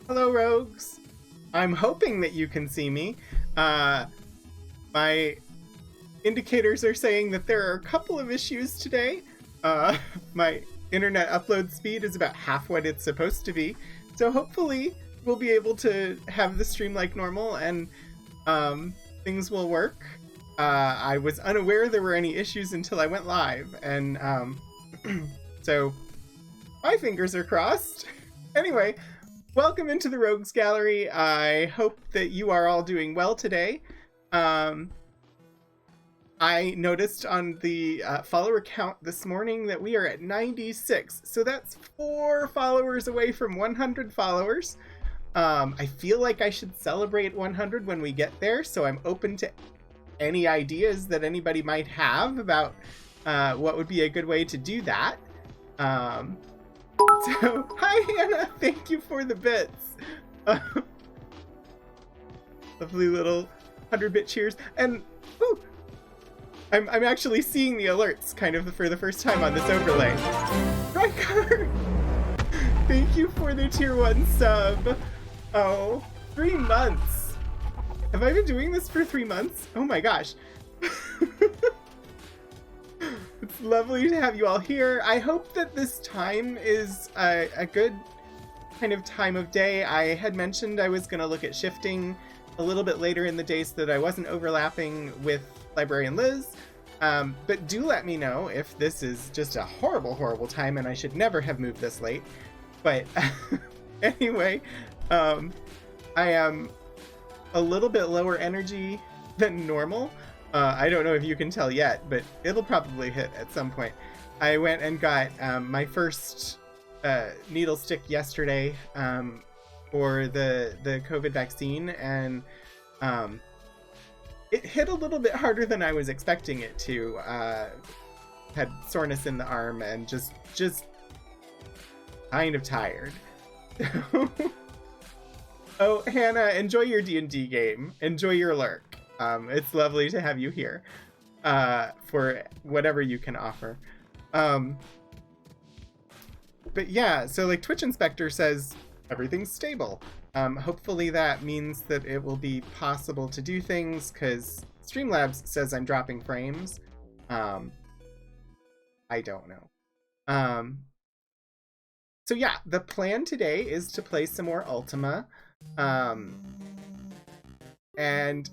Hello, rogues. I'm hoping that you can see me. My indicators are saying that there are a couple of issues today. Uh, my internet upload speed is about half what it's supposed to be. So hopefully we'll be able to have the stream like normal and things will work. I was unaware there were any issues until I went live. And so my fingers are crossed. Anyway, welcome into the Rogues Gallery. I hope that you are all doing well today. I noticed on the follower count this morning that we are at 96. So that's 4 followers away from 100 followers. I feel like I should celebrate 100 when we get there. So I'm open to any ideas that anybody might have about what would be a good way to do that. So, hi Hannah, thank you for the bits. Lovely little 100-bit cheers. And, ooh, I'm actually seeing the alerts kind of for the first time on this overlay. Riker! Thank you for the tier 1 sub. Oh, 3 months. Have I been doing this for 3 months? Oh my gosh. It's lovely to have you all here. I hope that this time is a good kind of time of day. I had mentioned I was going to look at shifting a little bit later in the day so that I wasn't overlapping with Librarian Liz. But do let me know if this is just a horrible, horrible time and I should never have moved this late. But anyway, I am a little bit lower energy than normal. I don't know if you can tell yet, but it'll probably hit at some point. I went and got my first needle stick yesterday for the COVID vaccine, and it hit a little bit harder than I was expecting it to. Had soreness in the arm and just kind of tired. Oh, Hannah, enjoy your D&D game. Enjoy your lurk. It's lovely to have you here for whatever you can offer. But yeah, so like Twitch Inspector says everything's stable. Hopefully that means that it will be possible to do things, because Streamlabs says I'm dropping frames. I don't know. So yeah, the plan today is to play some more Ultima. And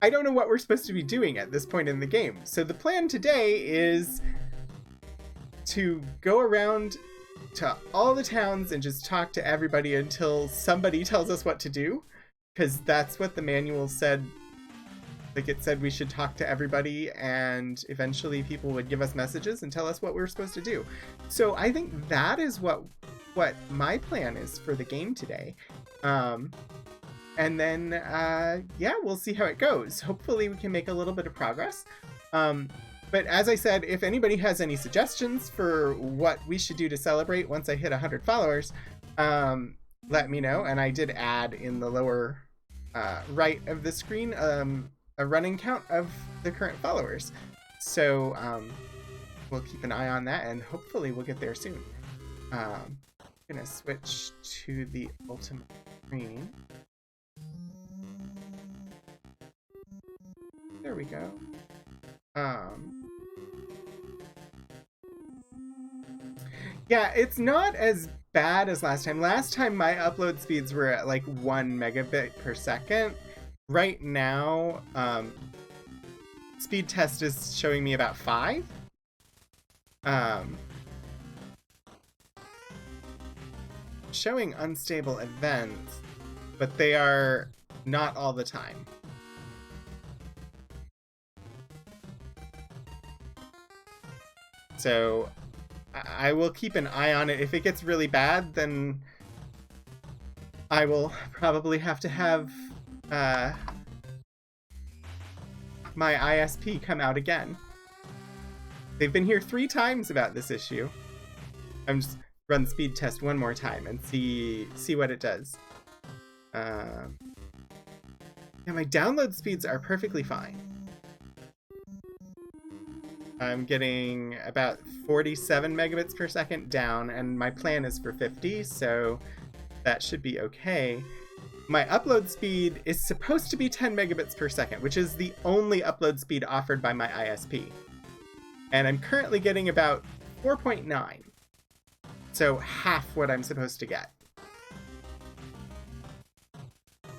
I don't know what we're supposed to be doing at this point in the game. So the plan today is to go around to all the towns and just talk to everybody until somebody tells us what to do. Because that's what the manual said. Like, it said we should talk to everybody, and eventually people would give us messages and tell us what we were supposed to do. So I think that is what my plan is for the game today. And then, yeah, we'll see how it goes. Hopefully we can make a little bit of progress. But as I said, if anybody has any suggestions for what we should do to celebrate once I hit 100 followers, let me know. And I did add in the lower right of the screen a running count of the current followers. So we'll keep an eye on that, and hopefully we'll get there soon. I'm going to switch to the Ultima screen. There we go. Yeah, it's not as bad as last time. Last time my upload speeds were at like 1 megabit per second. Right now, speed test is showing me about 5. Showing unstable events, but they are not all the time. So I will keep an eye on it. If it gets really bad, then I will probably have to have my ISP come out again. They've been here 3 times about this issue. I'm just run speed test one more time and see what it does. Yeah, my download speeds are perfectly fine. I'm getting about 47 megabits per second down, and my plan is for 50, so that should be okay. My upload speed is supposed to be 10 megabits per second, which is the only upload speed offered by my ISP. And I'm currently getting about 4.9. So half what I'm supposed to get.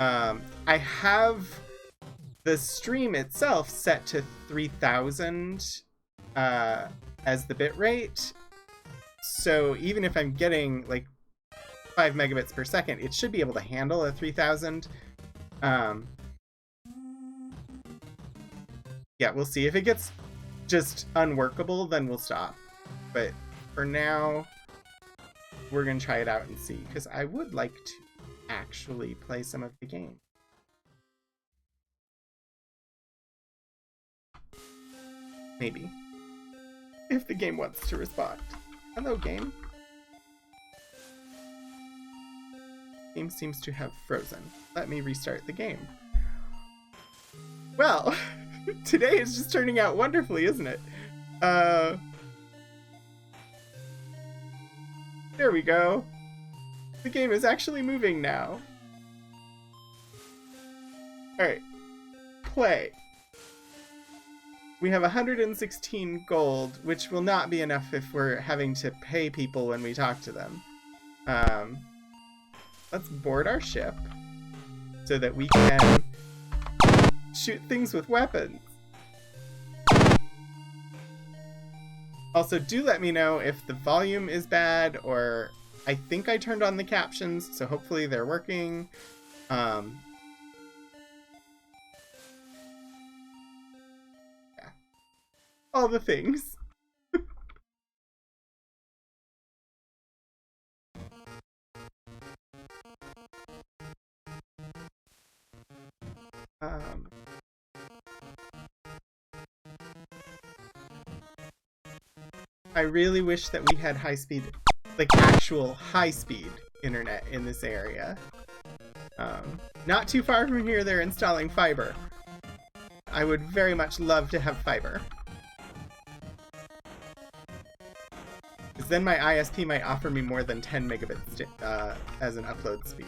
I have the stream itself set to 3000 as the bitrate. So even if I'm getting like 5 megabits per second, it should be able to handle a 3000. Yeah, we'll see. If it gets just unworkable, then we'll stop. But for now, we're going to try it out and see, because I would like to actually play some of the game. Maybe. If the game wants to respond. Hello, game. Game seems to have frozen. Let me restart the game. Well, today is just turning out wonderfully, isn't it? There we go. The game is actually moving now. Alright. Play. We have 116 gold, which will not be enough if we're having to pay people when we talk to them. Let's board our ship so that we can shoot things with weapons. Also, do let me know if the volume is bad, or I think I turned on the captions, so hopefully they're working. Yeah. All the things. I really wish that we had high-speed, like actual high-speed internet in this area. Not too far from here, they're installing fiber. I would very much love to have fiber. Because then my ISP might offer me more than 10 megabits as an upload speed.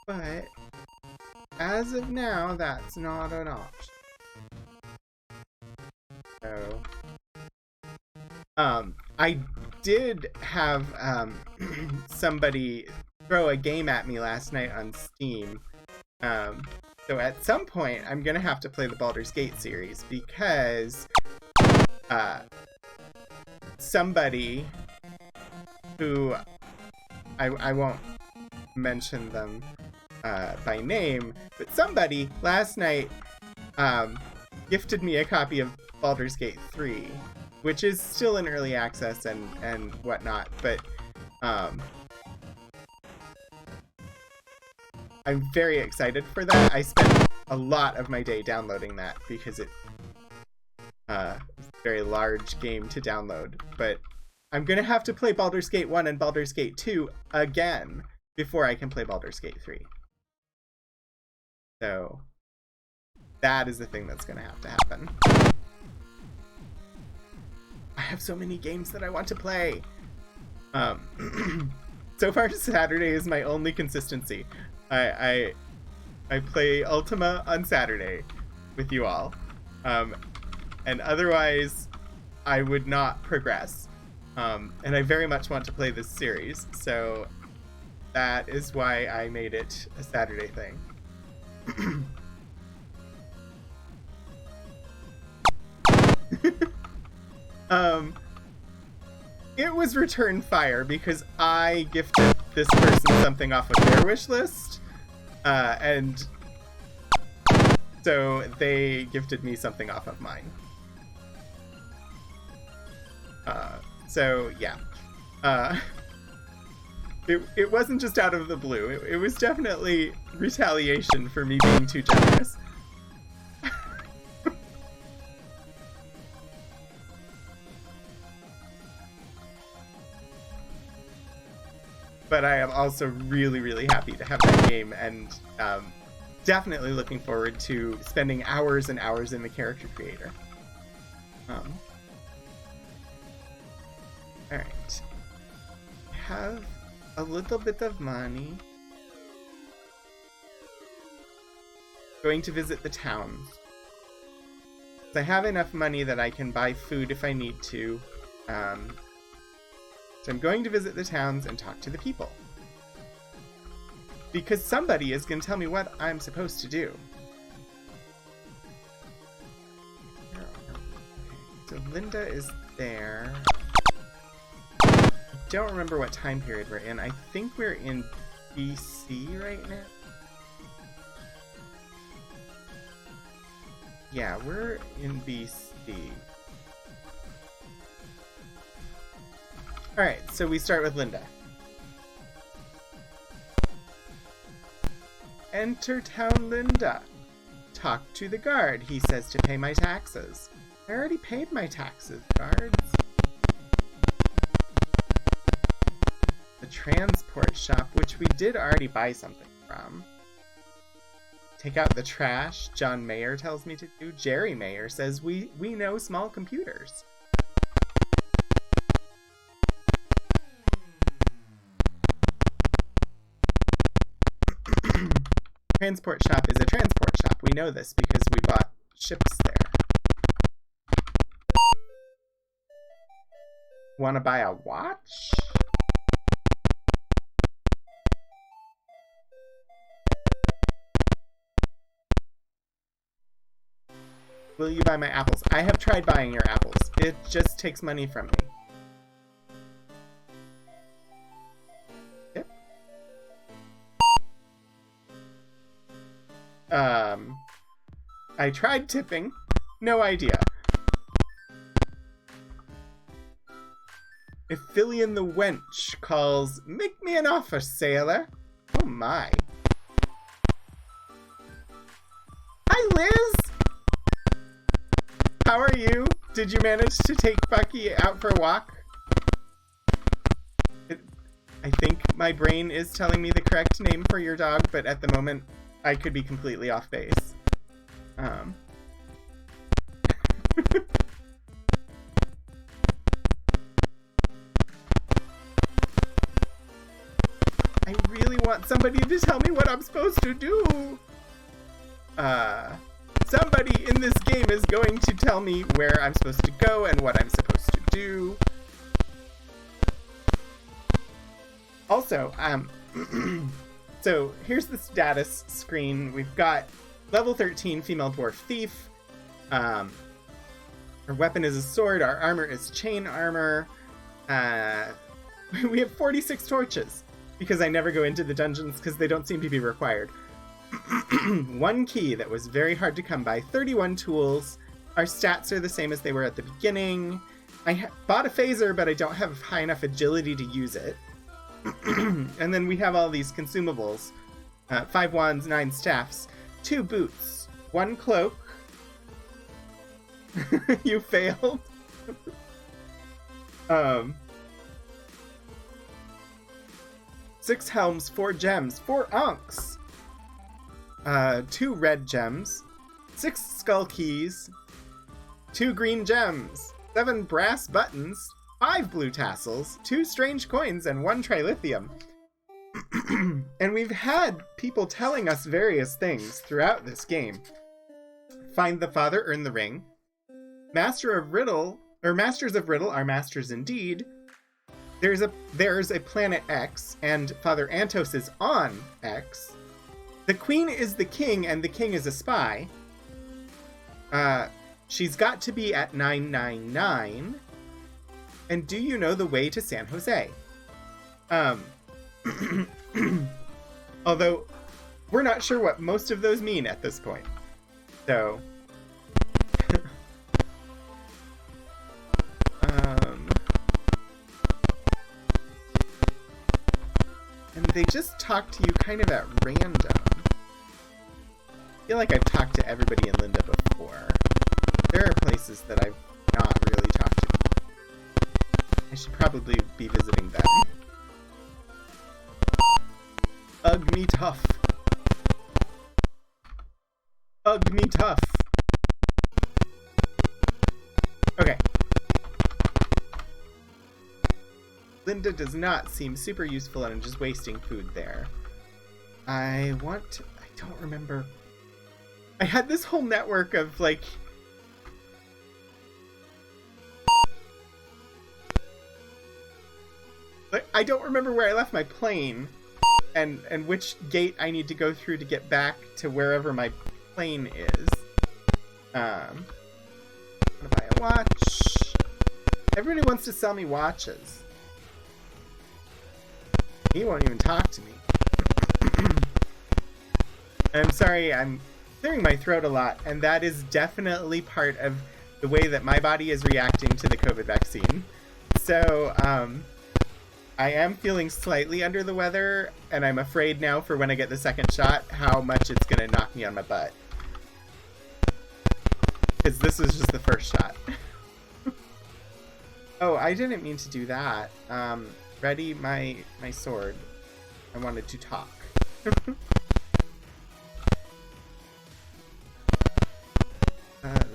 But as of now, that's not an option. So, I did have somebody throw a game at me last night on Steam. So at some point, I'm gonna have to play the Baldur's Gate series, because somebody who I won't mention them by name, but somebody last night gifted me a copy of Baldur's Gate 3, which is still in early access and whatnot, but I'm very excited for that. I spent a lot of my day downloading that because it's a very large game to download, but I'm gonna have to play Baldur's Gate 1 and Baldur's Gate 2 again before I can play Baldur's Gate 3. So that is the thing that's gonna have to happen. I have so many games that I want to play. So far, Saturday is my only consistency. I play Ultima on Saturday with you all, and otherwise I would not progress. And I very much want to play this series, so that is why I made it a Saturday thing. It was return fire because I gifted this person something off of their wish list, and so they gifted me something off of mine. So yeah, it wasn't just out of the blue. It was definitely retaliation for me being too generous. But I am also really, really happy to have that game, and definitely looking forward to spending hours and hours in the character creator. Alright. Have a little bit of money. Going to visit the towns. I have enough money that I can buy food if I need to. So I'm going to visit the towns and talk to the people. Because somebody is going to tell me what I'm supposed to do. So Linda is there. I don't remember what time period we're in. I think we're in BC right now. Yeah, we're in BC. Alright, so we start with Linda. Enter town, Linda. Talk to the guard. He says to pay my taxes. I already paid my taxes, guards. The transport shop, which we did already buy something from. Take out the trash, John Mayer tells me to do. Jerry Mayer says we know small computers. Transport shop is a transport shop. We know this because we bought ships there. Want to buy a watch? Will you buy my apples? I have tried buying your apples. It just takes money from me. Yep. I tried tipping. No idea. If Fillion the wench calls, make me an offer, sailor. Oh my. Hi, Liz! How are you? Did you manage to take Bucky out for a walk? I think my brain is telling me the correct name for your dog, but at the moment, I could be completely off base. I really want somebody to tell me what I'm supposed to do. Somebody in this game is going to tell me where I'm supposed to go and what I'm supposed to do. Also, so here's the status screen. We've got level 13 female dwarf thief. Her weapon is a sword. Our armor is chain armor. We have 46 torches because I never go into the dungeons because they don't seem to be required. 1 key that was very hard to come by. 31 tools. Our stats are the same as they were at the beginning. I bought a phaser, but I don't have high enough agility to use it. And then we have all these consumables. 5 wands, 9 staffs, 2 boots, 1 cloak. You failed. 6 helms, 4 gems, 4 ankhs. 2 red gems, 6 skull keys, 2 green gems, 7 brass buttons, 5 blue tassels, 2 strange coins, and 1 trilithium. And we've had people telling us various things throughout this game. Find the father, earn the ring. Masters of Riddle are masters indeed. There's a planet X, and Father Antos is on X. The queen is the king, and the king is a spy. She's got to be at 999. And do you know the way to San Jose? Although, we're not sure what most of those mean at this point. So... and they just talk to you kind of at random. I feel like I've talked to everybody in Linda before. There are places that I've not really talked to. I should probably be visiting them. Ugh me tough. Ugh me tough. Okay. Linda does not seem super useful, and I'm just wasting food there. I don't remember. I had this whole network of, like... I don't remember where I left my plane, and which gate I need to go through to get back to wherever my plane is. I'm gonna buy a watch. Everybody wants to sell me watches. He won't even talk to me. I'm sorry, I'm clearing my throat a lot, and that is definitely part of the way that my body is reacting to the COVID vaccine. So, I am feeling slightly under the weather, and I'm afraid now for when I get the second shot how much it's going to knock me on my butt. Because this was just the first shot. Oh, I didn't mean to do that. Ready my sword. I wanted to talk.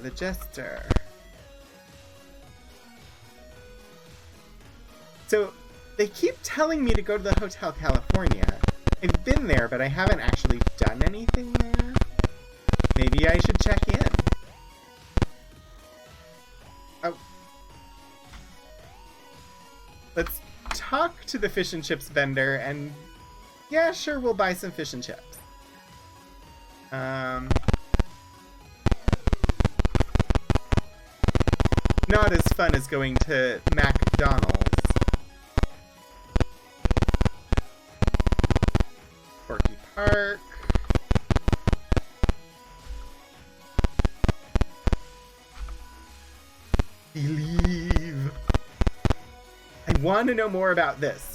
The Jester. So, they keep telling me to go to the Hotel California. I've been there, but I haven't actually done anything there. Maybe I should check in. Oh. Let's talk to the fish and chips vendor, and yeah, sure, we'll buy some fish and chips. Not as fun as going to McDonald's. Porky Park. Believe. I want to know more about this.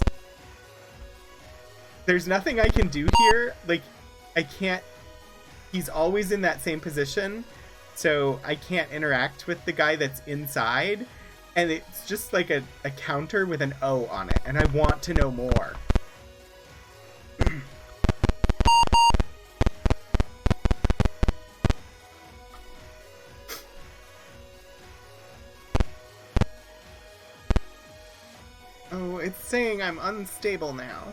There's nothing I can do here. Like, I can't... He's always in that same position, so I can't interact with the guy that's inside. And it's just like a counter with an O on it, and I want to know more. Oh, it's saying I'm unstable now.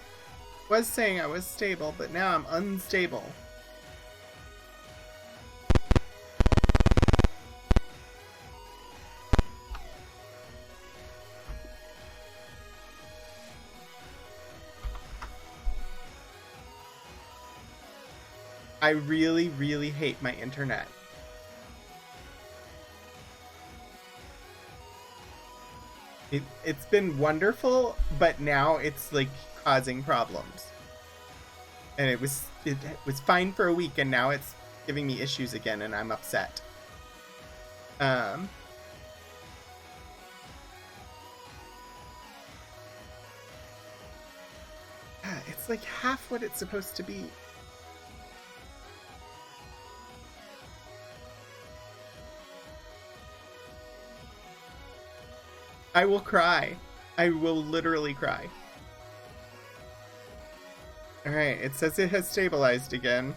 It was saying I was stable, but now I'm unstable. I really, really hate my internet. It's been wonderful, but now it's like causing problems. And it was fine for a week, and now it's giving me issues again, and I'm upset. It's like half what it's supposed to be. I will cry. I will literally cry. Alright, it says it has stabilized again.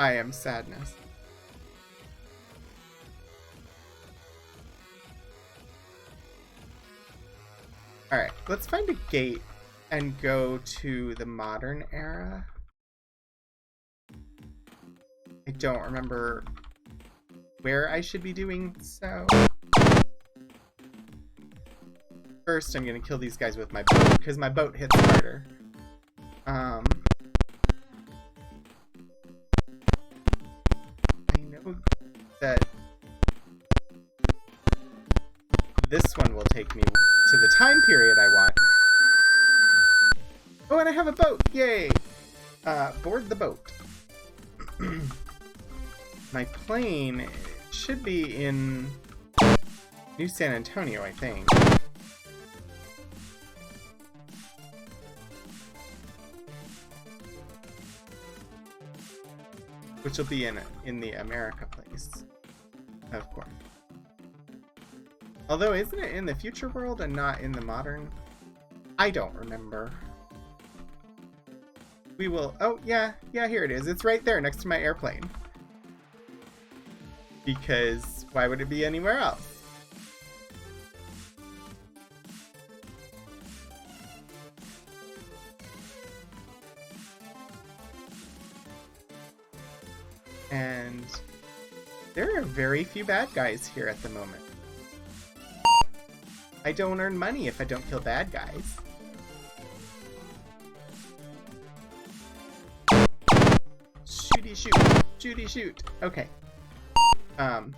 I am sadness. Alright, let's find a gate and go to the modern era. I don't remember where I should be doing so. First, I'm gonna kill these guys with my boat, because my boat hits harder. I know that this one will take me to the time period I want. Oh, and I have a boat! Yay! Board the boat. My plane should be in New San Antonio, I think. Which will be in the America place, of course. Although, isn't it in the future world and not in the modern? I don't remember. We will... Oh, yeah, here it is. It's right there next to my airplane. Because why would it be anywhere else? And there are very few bad guys here at the moment. I don't earn money if I don't kill bad guys. Shooty shoot, shooty shoot. Okay. I'm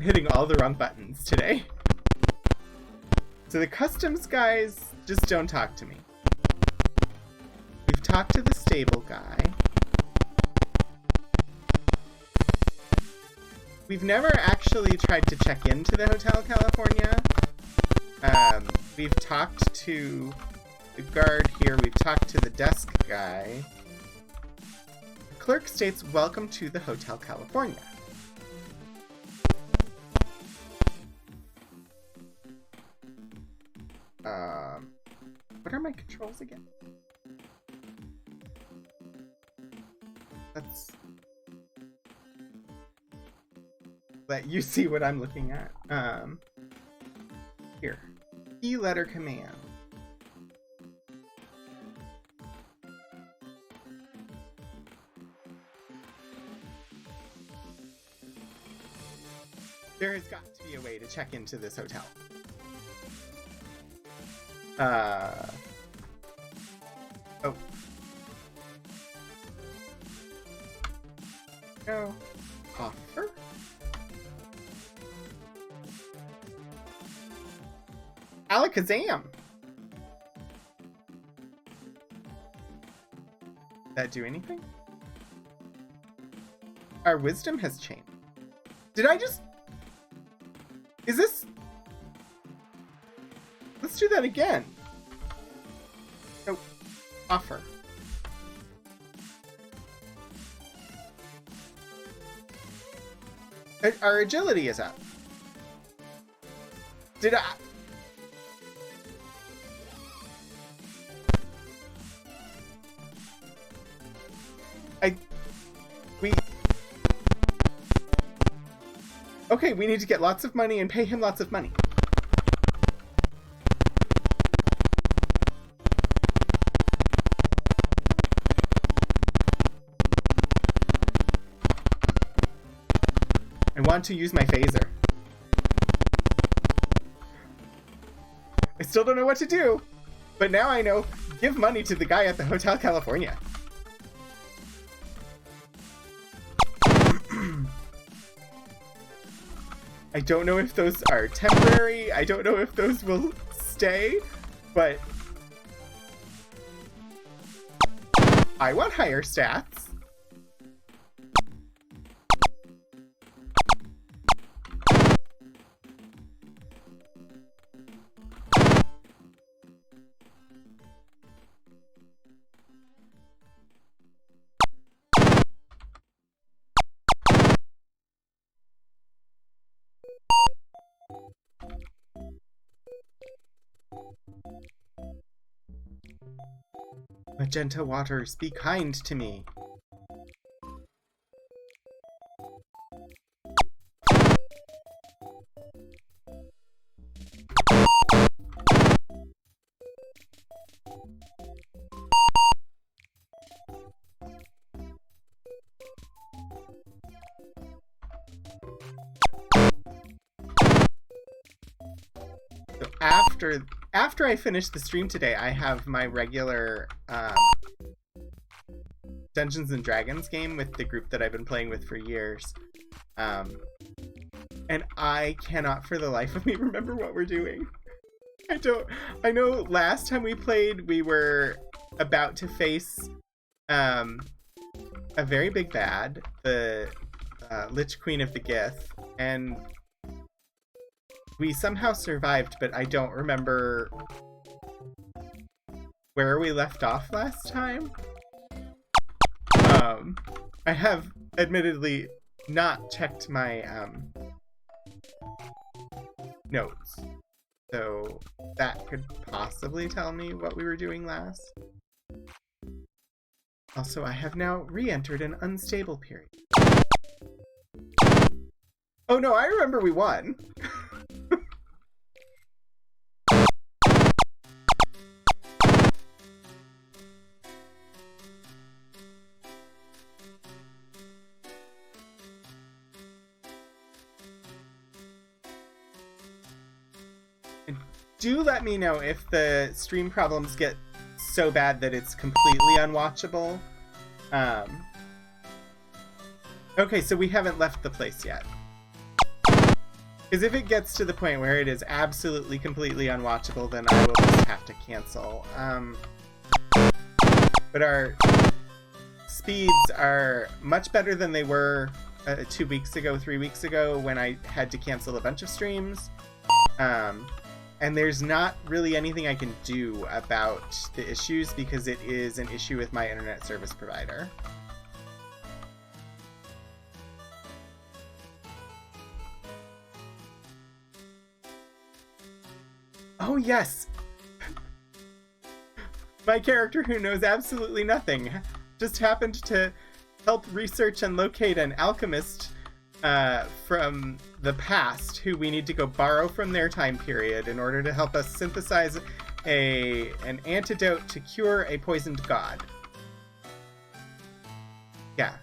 hitting all the wrong buttons today. So the customs guys just don't talk to me. We've talked to the stable guy. We've never actually tried to check into the Hotel California. We've talked to the guard here. We've talked to the desk guy. The clerk states, "Welcome to the Hotel California." What are my controls again? Let's let you see what I'm looking at. Here. Key letter command. There has got to be a way to check into this hotel. Oh. No. Offer? Alakazam! That do anything? Our wisdom has changed. Did I just... Is this... Let's do that again. Oh, offer. Our agility is up. Did I... Okay, we need to get lots of money and pay him lots of money. I want to use my phaser. I still don't know what to do, but now I know. Give money to the guy at the Hotel California. I don't know if those are temporary. I don't know if those will stay, but I want higher stats. Magenta waters, be kind to me. So after I finish the stream today, I have my regular Dungeons and Dragons game with the group that I've been playing with for years. And I cannot for the life of me remember what we're doing. I know last time we played, we were about to face a very big bad, the Lich Queen of the Gith, and we somehow survived, but I don't remember where we left off last time. I have admittedly not checked my notes, so that could possibly tell me what we were doing last. Also, I have now re-entered an unstable period. Oh no, I remember we won! do let me know if the stream problems get so bad that it's completely unwatchable. Okay, so we haven't left the place yet. Because if it gets to the point where it is absolutely, completely unwatchable, then I will just have to cancel. But our speeds are much better than they were 2 weeks ago, 3 weeks ago, when I had to cancel a bunch of streams. And there's not really anything I can do about the issues because it is an issue with my internet service provider. Oh, yes! My character who knows absolutely nothing just happened to help research and locate an alchemist from the past who we need to go borrow from their time period in order to help us synthesize an antidote to cure a poisoned god. Yeah.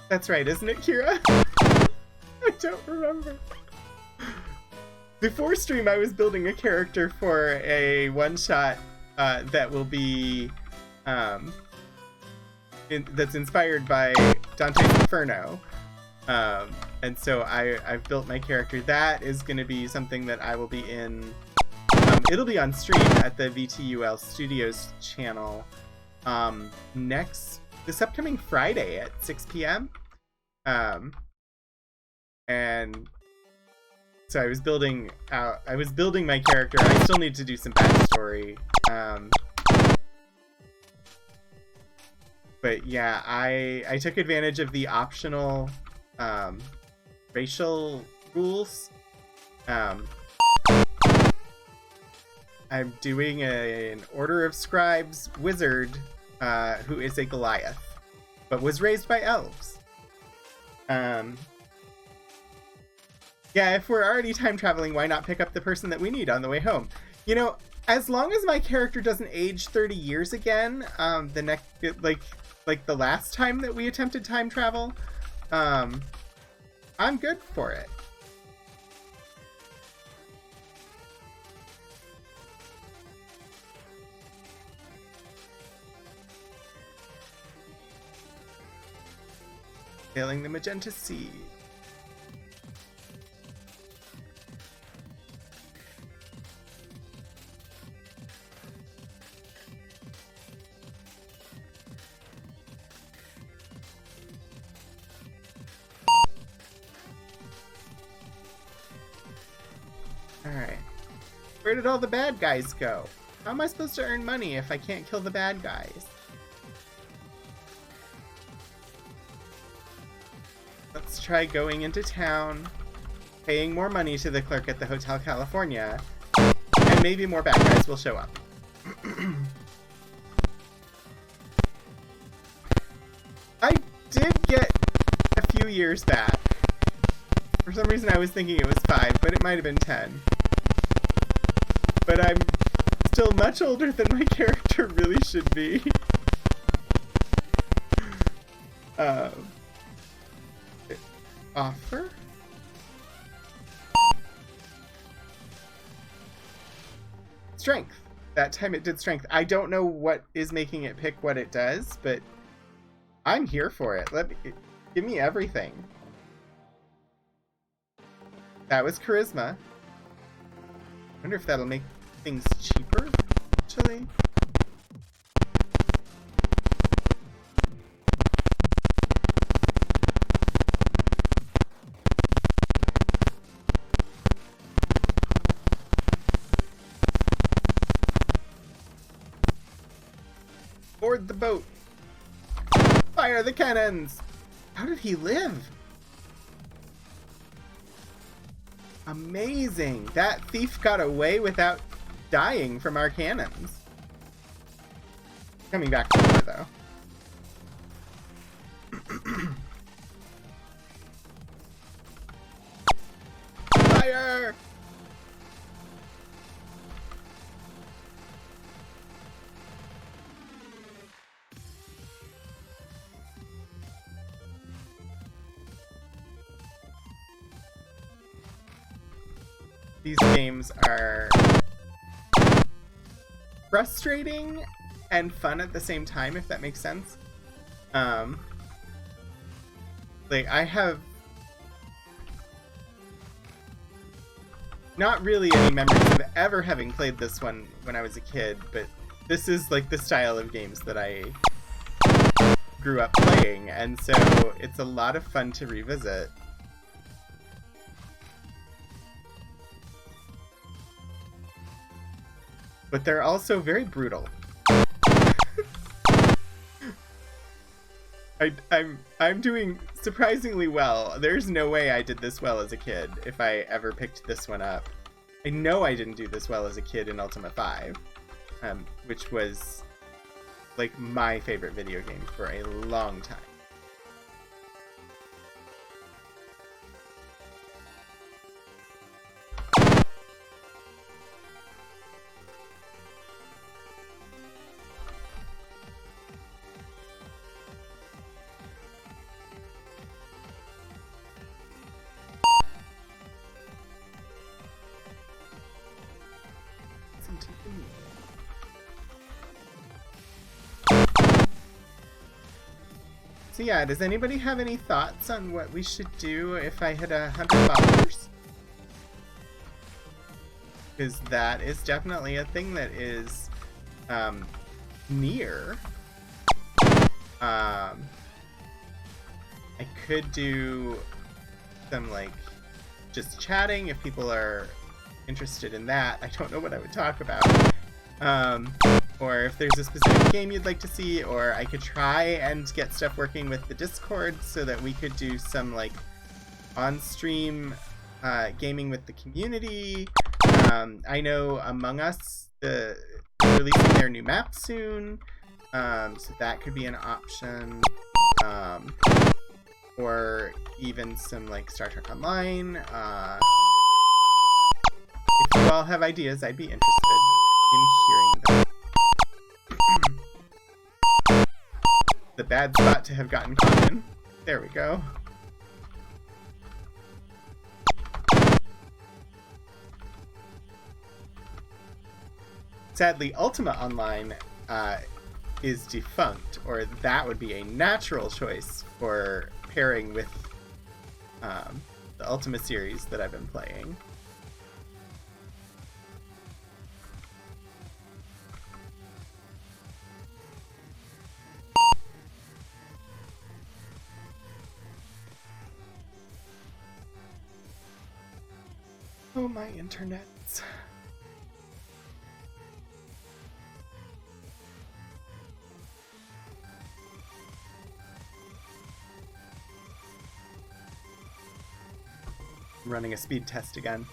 That's right, isn't it, Kira? I don't remember. Before stream, I was building a character for a one-shot that will be that's inspired by Dante's Inferno. And so I've built my character. That is going to be something that I will be in. It'll be on stream at the VTUL Studios channel this upcoming Friday at 6 p.m. And so I was building my character. I still need to do some backstory. But yeah, I took advantage of the optional racial rules. I'm doing an Order of Scribes wizard who is a Goliath, but was raised by elves. Yeah, if we're already time traveling, why not pick up the person that we need on the way home? You know, as long as my character doesn't age 30 years again, the next, like the last time that we attempted time travel, I'm good for it. Failing the magenta seed. Alright. Where did all the bad guys go? How am I supposed to earn money if I can't kill the bad guys? Let's try going into town, paying more money to the clerk at the Hotel California, and maybe more bad guys will show up. I did get a few years back. For some reason I was thinking it was 5, but it might have been 10. But I'm still much older than my character really should be. Offer? Strength. That time it did strength. I don't know what is making it pick what it does, but I'm here for it. Give me everything. That was charisma. I wonder if that'll make things cheaper, actually. Board the boat. Fire the cannons. How did he live? Amazing! That thief got away without dying from our cannons. Coming back for more, though. Fire! these games are frustrating and fun at the same time, if that makes sense. Like, I have not really any memories of ever having played this one when I was a kid, but this is like the style of games that I grew up playing, and so it's a lot of fun to revisit. But they're also very brutal. I'm doing surprisingly well. There's no way I did this well as a kid if I ever picked this one up. I know I didn't do this well as a kid in Ultima 5, which was like my favorite video game for a long time. So yeah, does anybody have any thoughts on what we should do if I hit 100 followers? Because that is definitely a thing that is near. I could do some like just chatting if people are interested in that. I don't know what I would talk about. Or if there's a specific game you'd like to see, or I could try and get stuff working with the Discord so that we could do some like on-stream gaming with the community. I know Among Us is releasing their new map soon, so that could be an option. Or even some like Star Trek Online. If you all have ideas, I'd be interested in hearing them. The bad spot to have gotten caught in. There we go. Sadly, Ultima Online is defunct, or that would be a natural choice for pairing with the Ultima series that I've been playing. Oh, my internet. Running a speed test again.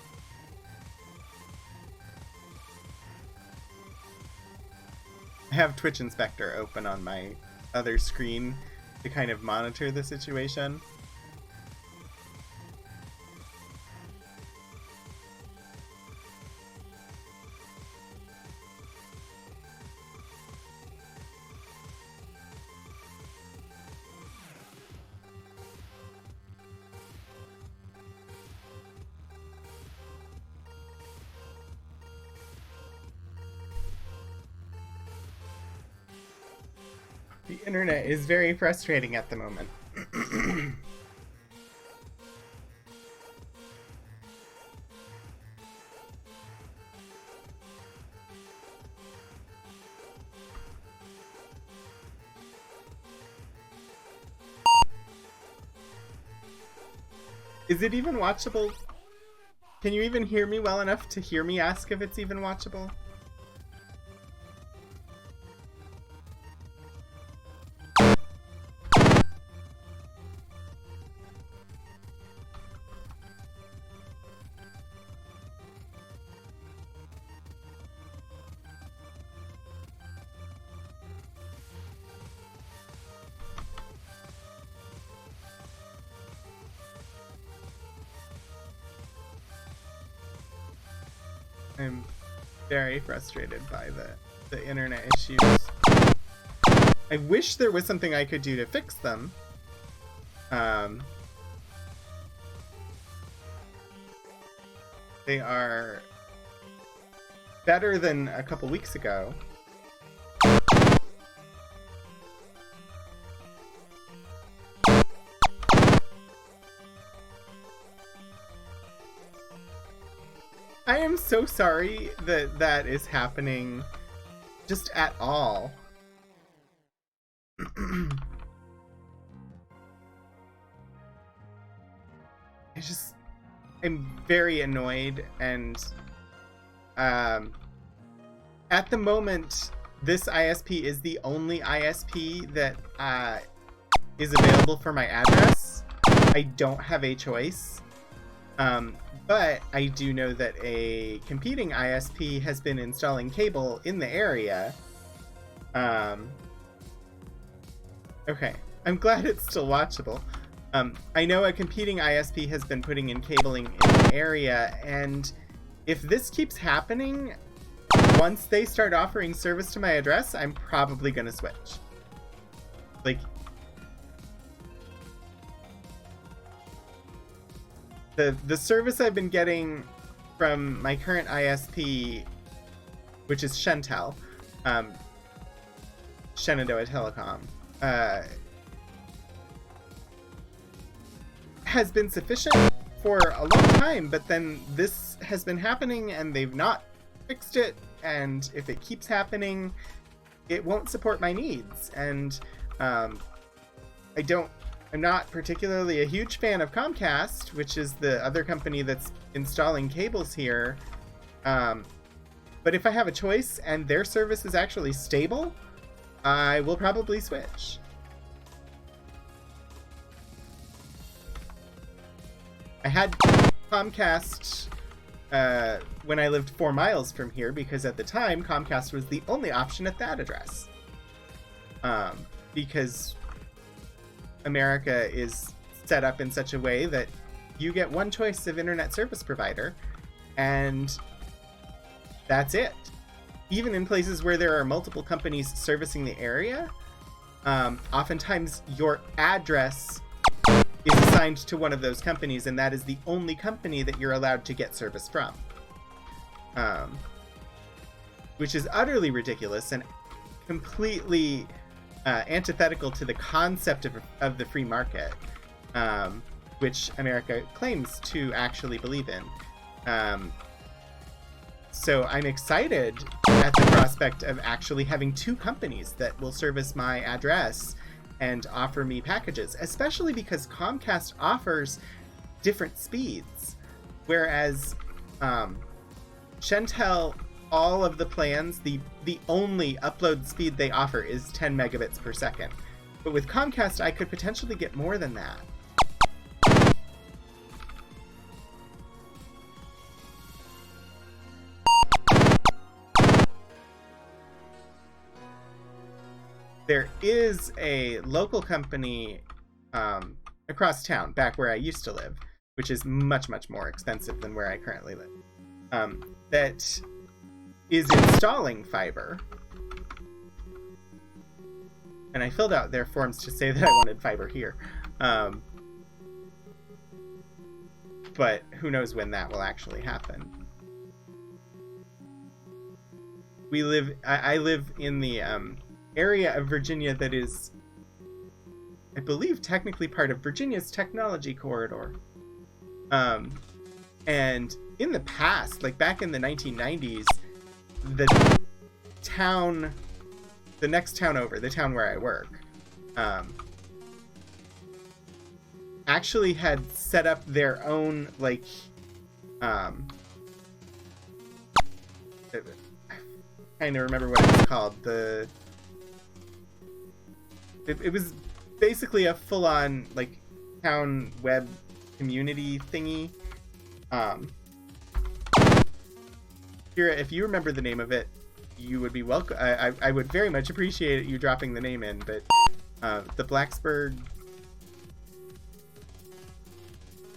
I have Twitch Inspector open on my other screen to kind of monitor the situation. The internet is very frustrating at the moment. Is it even watchable? Can you even hear me well enough to hear me ask if it's even watchable? I'm very frustrated by the internet issues. I wish there was something I could do to fix them. They are better than a couple weeks ago. I am so sorry that that is happening just at all. I'm very annoyed, and at the moment, this ISP is the only ISP that is available for my address. I don't have a choice. But I do know that a competing ISP has been installing cable in the area. Okay, I'm glad it's still watchable. I know a competing ISP has been putting in cabling in the area, and if this keeps happening, once they start offering service to my address, I'm probably gonna switch. Like, the service I've been getting from my current ISP, which is Shentel, Shenandoah Telecom, has been sufficient for a long time, but then this has been happening and they've not fixed it, and if it keeps happening, it won't support my needs. And I'm not particularly a huge fan of Comcast, which is the other company that's installing cables here. But if I have a choice and their service is actually stable, I will probably switch. I had Comcast when I lived 4 miles from here, because at the time Comcast was the only option at that address. Because America is set up in such a way that you get one choice of internet service provider, and that's it. Even in places where there are multiple companies servicing the area, oftentimes your address is assigned to one of those companies, and that is the only company that you're allowed to get service from. Which is utterly ridiculous and completely antithetical to the concept of the free market, which America claims to actually believe in. So I'm excited at the prospect of actually having 2 companies that will service my address and offer me packages, especially because Comcast offers different speeds, whereas Shentel, all of the plans, the only upload speed they offer is 10 megabits per second. But with Comcast, I could potentially get more than that. There is a local company across town, back where I used to live, which is much, much more expensive than where I currently live, that is installing fiber. And I filled out their forms to say that I wanted fiber here. But who knows when that will actually happen. I live in the area of Virginia that is, I believe, technically part of Virginia's technology corridor. And in the past, like back in the 1990s, the next town over, the town where I work, actually had set up their own, like, I kind of remember what it was called. It was basically a full-on, like, town web community thingy. Kira, if you remember the name of it, you would be welcome. I would very much appreciate you dropping the name in, but the Blacksburg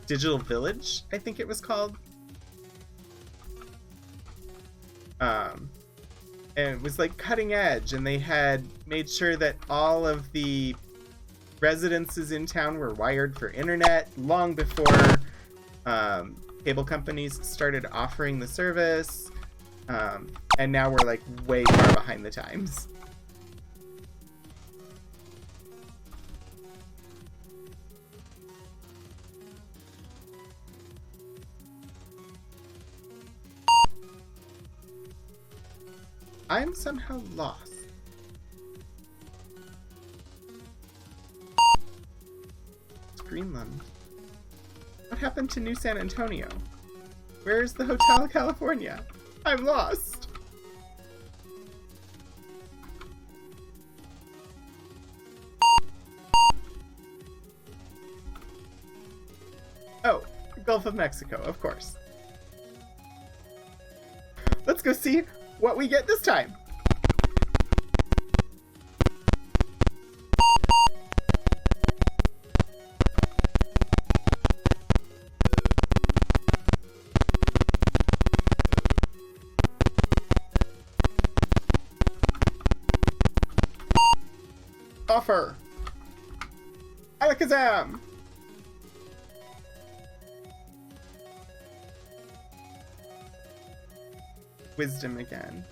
Digital Village, I think it was called. And it was like cutting edge, and they had made sure that all of the residences in town were wired for internet long before cable companies started offering the service, and now we're like way far behind the times. I'm somehow lost. It's Greenland. What happened to New San Antonio? Where's the Hotel California? I'm lost. Oh, Gulf of Mexico, of course. Let's go see what we get this time. Offer. Alakazam. Wisdom again.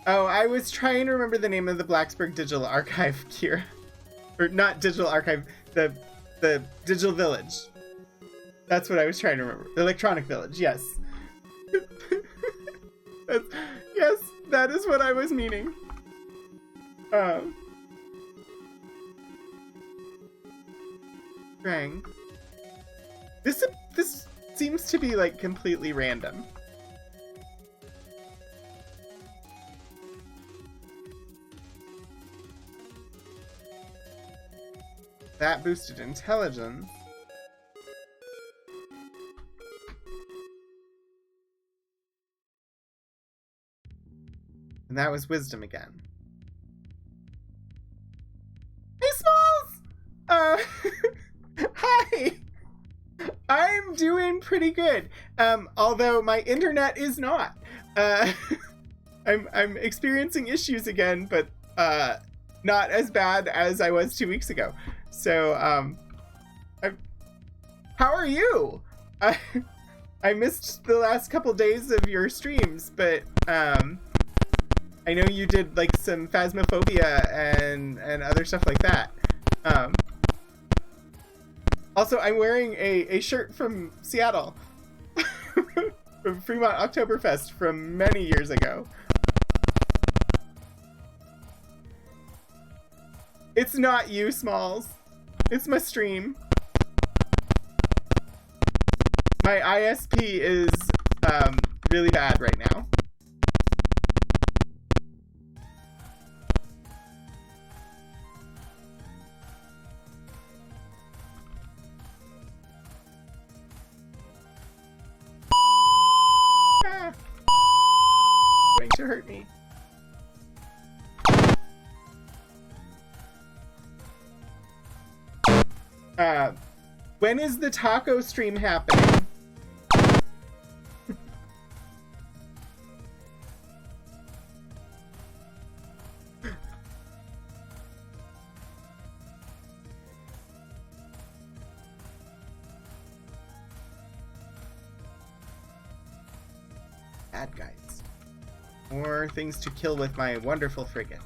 Oh, I was trying to remember the name of the Blacksburg Digital Archive, Kira. Or not Digital Archive, the Digital Village. That's what I was trying to remember. The Electronic Village, yes. Yes, that is what I was meaning. Rang. This seems to be like completely random. That boosted intelligence. And that was wisdom again. Hey, Smalls! Hi! I'm doing pretty good. Although my internet is not. I'm experiencing issues again, but not as bad as I was 2 weeks ago. So, how are you? I missed the last couple days of your streams, but I know you did like some Phasmophobia and other stuff like that. Also, I'm wearing a shirt from Seattle, from Fremont Oktoberfest from many years ago. It's not you, Smalls. It's my stream. My ISP is really bad right now. Ah. Going to hurt me. When is the taco stream happening? Bad guys. More things to kill with my wonderful frigate.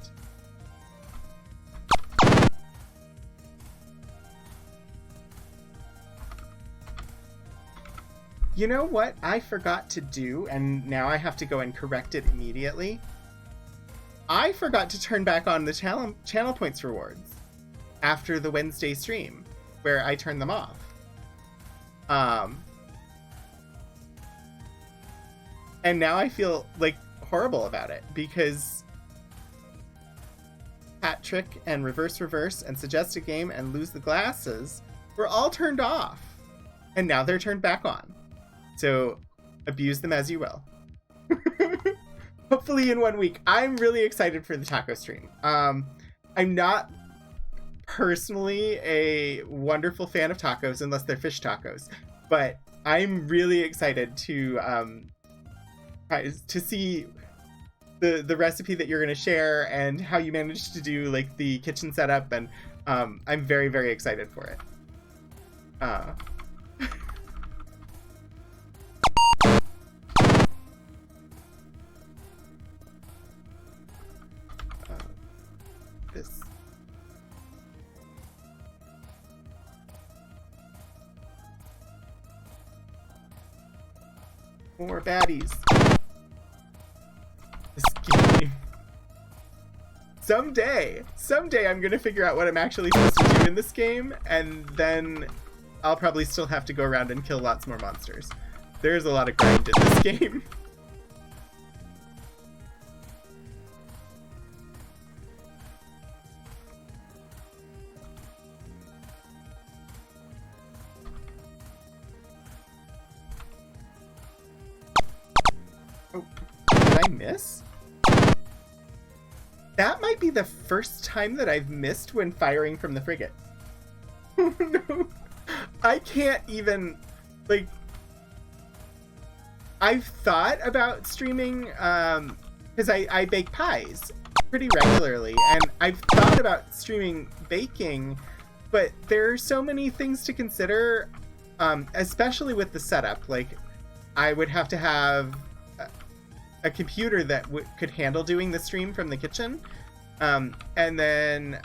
You know what I forgot to do, and now I have to go and correct it immediately? I forgot to turn back on the channel points rewards after the Wednesday stream, where I turned them off. And now I feel like horrible about it, because Hat Trick and Reverse and Suggest a Game and Lose the Glasses were all turned off, and now they're turned back on. So abuse them as you will. Hopefully in 1 week. I'm really excited for the taco stream. I'm not personally a wonderful fan of tacos unless they're fish tacos, but I'm really excited to see the recipe that you're going to share and how you managed to do like the kitchen setup, and I'm very, very excited for it. More baddies. This game. Someday I'm gonna figure out what I'm actually supposed to do in this game, and then I'll probably still have to go around and kill lots more monsters. There's a lot of grind in this game. Oh, did I miss? That might be the first time that I've missed when firing from the frigate. Oh no. I can't even, like, I've thought about streaming, because I bake pies pretty regularly, and I've thought about streaming baking, but there are so many things to consider, especially with the setup. Like, I would have to have a computer that could handle doing the stream from the kitchen, and then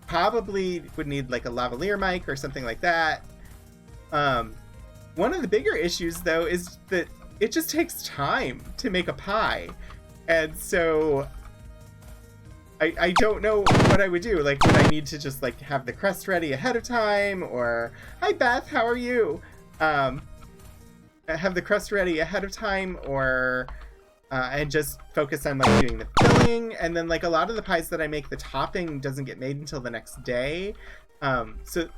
probably would need like a lavalier mic or something like that. One of the bigger issues though is that it just takes time to make a pie, and so I don't know what I would do. Like, would I need to just like have the crust ready ahead of time, or hi Beth, how are you? Have the crust ready ahead of time, or and just focus on like doing the filling, and then like a lot of the pies that I make, the topping doesn't get made until the next day. So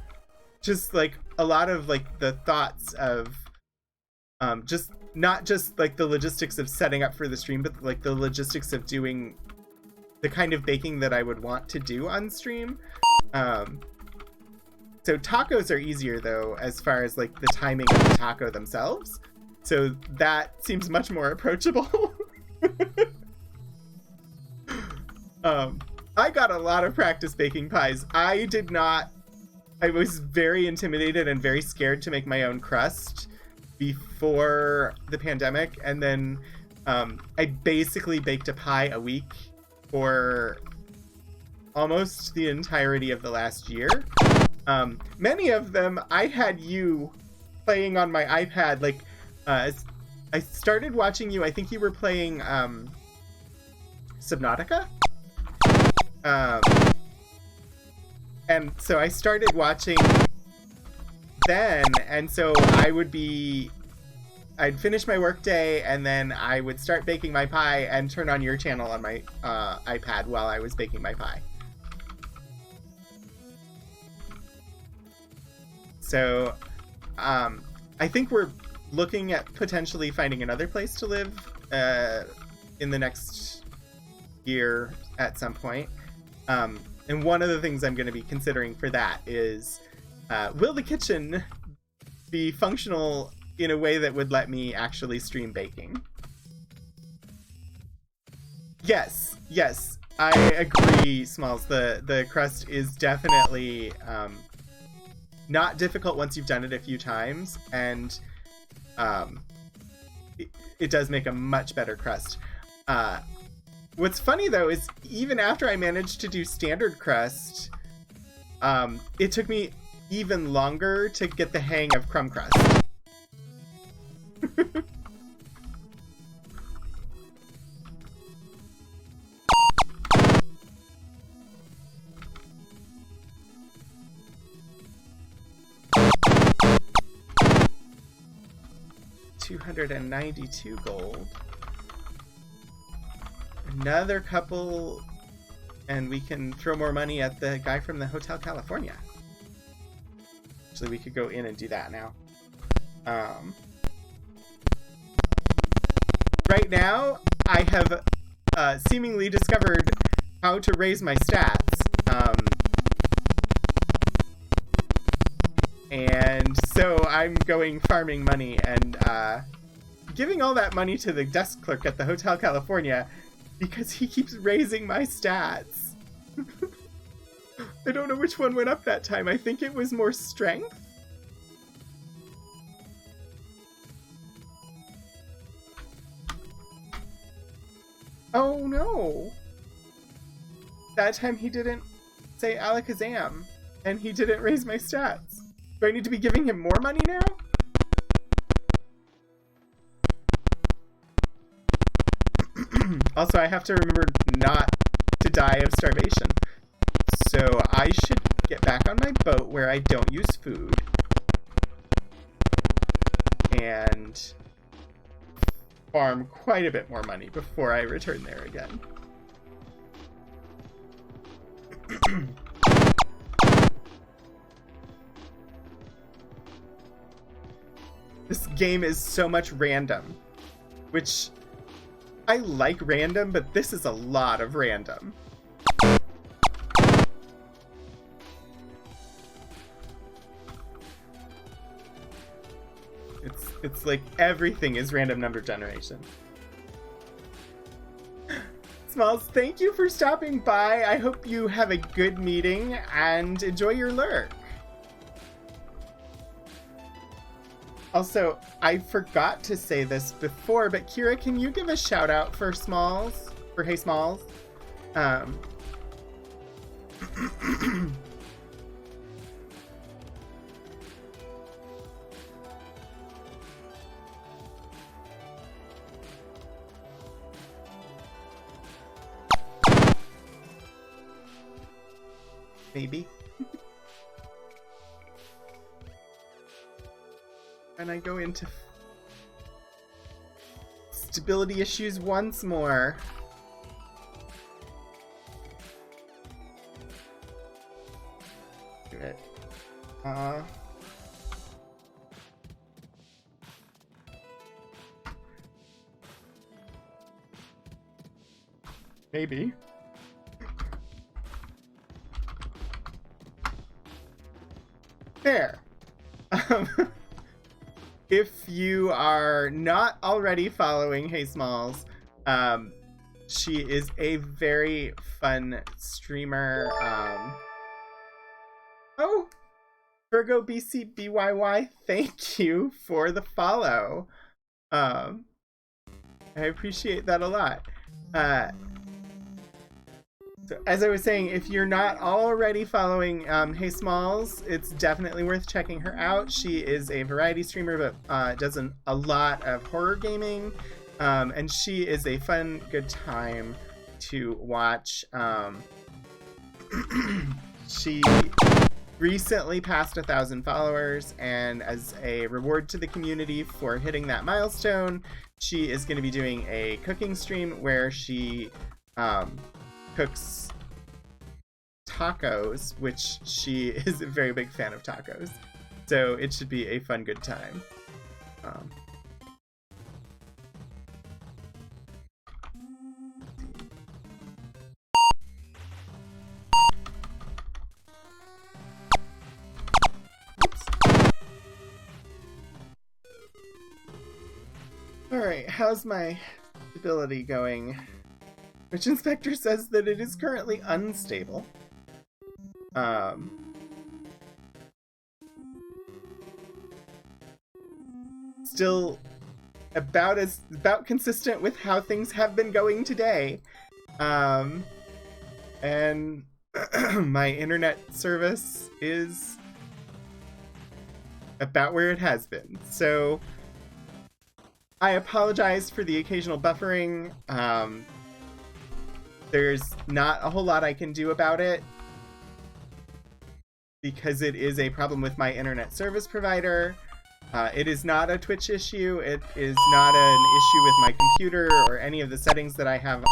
just like a lot of like the thoughts of just not just like the logistics of setting up for the stream, but like the logistics of doing the kind of baking that I would want to do on stream. So tacos are easier though, as far as like the timing of the taco themselves. So that seems much more approachable. I got a lot of practice baking pies. I was very intimidated and very scared to make my own crust before the pandemic. And then I basically baked a pie a week for almost the entirety of the last year. Many of them I had you playing on my iPad. Like, I started watching you, I think you were playing Subnautica? And so I started watching then, and so I'd finish my work day, and then I would start baking my pie and turn on your channel on my iPad while I was baking my pie. So, I think we're looking at potentially finding another place to live in the next year at some point. And one of the things I'm going to be considering for that is, will the kitchen be functional in a way that would let me actually stream baking? Yes, I agree, Smalls. The crust is definitely not difficult once you've done it a few times, and it does make a much better crust. What's funny though is even after I managed to do standard crust, it took me even longer to get the hang of crumb crust. $292 gold. Another couple, and we can throw more money at the guy from the Hotel California. Actually, we could go in and do that now. Right now, I have seemingly discovered how to raise my stats. And so I'm going farming money and giving all that money to the desk clerk at the Hotel California because he keeps raising my stats. I don't know which one went up that time. I think it was more strength. Oh no. That time he didn't say Alakazam, and he didn't raise my stats. Do I need to be giving him more money now? Also, I have to remember not to die of starvation. So I should get back on my boat where I don't use food. And farm quite a bit more money before I return there again. This game is so much random, which I like random, but this is a lot of random. It's like everything is random number generation. Smalls, thank you for stopping by. I hope you have a good meeting and enjoy your lurk. Also, I forgot to say this before, but Kira, can you give a shout out for Smalls? For Hey Smalls? Maybe. And I go into stability issues once more. Do it. Maybe. There. If you are not already following Hey Smalls, she is a very fun streamer. Oh, Virgo BCBYY, thank you for the follow. I appreciate that a lot. So as I was saying, if you're not already following Hey Smalls, it's definitely worth checking her out. She is a variety streamer, but does a lot of horror gaming, and she is a fun, good time to watch. She recently passed 1,000 followers, and as a reward to the community for hitting that milestone, she is going to be doing a cooking stream where she cooks tacos, which she is a very big fan of tacos. So it should be a fun, good time. Alright, how's my stability going? Which Inspector says that it is currently unstable. Still about consistent with how things have been going today. And my internet service is about where it has been. So I apologize for the occasional buffering. There's not a whole lot I can do about it because it is a problem with my internet service provider. It is not a Twitch issue. It is not an issue with my computer or any of the settings that I have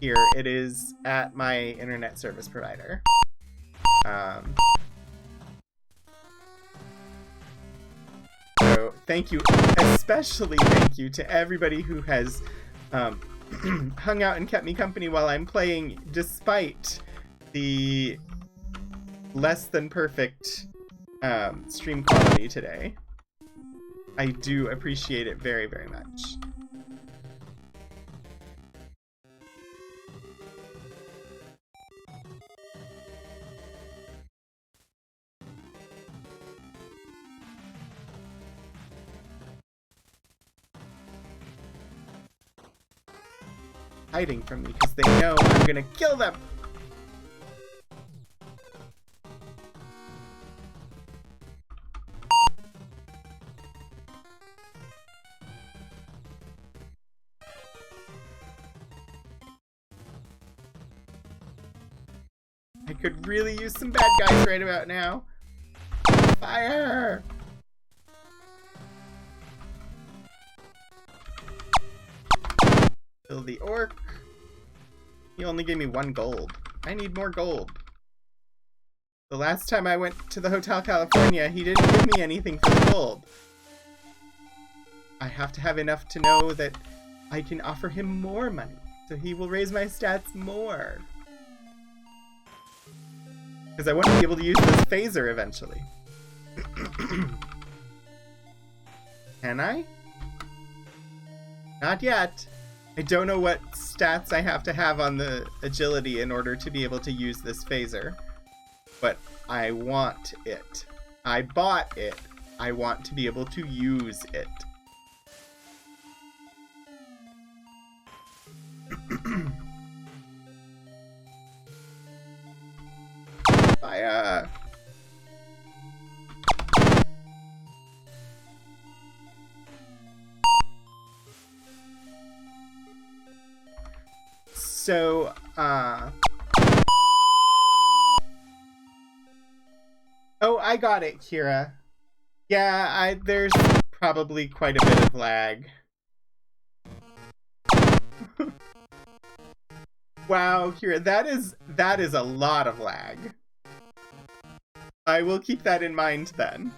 here. It is at my internet service provider. So thank you, especially thank you to everybody who has hung out and kept me company while I'm playing, despite the less than perfect stream quality today. I do appreciate it very, very much. Hiding from me because they know I'm gonna kill them. I could really use some bad guys right about now. Fire! Kill the orc. He only gave me 1 gold. I need more gold. The last time I went to the Hotel California, he didn't give me anything for the gold. I have to have enough to know that I can offer him more money, so he will raise my stats more. Because I want to be able to use this phaser eventually. Can I? Not yet. I don't know what stats I have to have on the agility in order to be able to use this phaser. But I want it. I bought it. I want to be able to use it. Fire! So, oh, I got it, Kira. Yeah, there's probably quite a bit of lag. Wow, Kira, that is a lot of lag. I will keep that in mind then.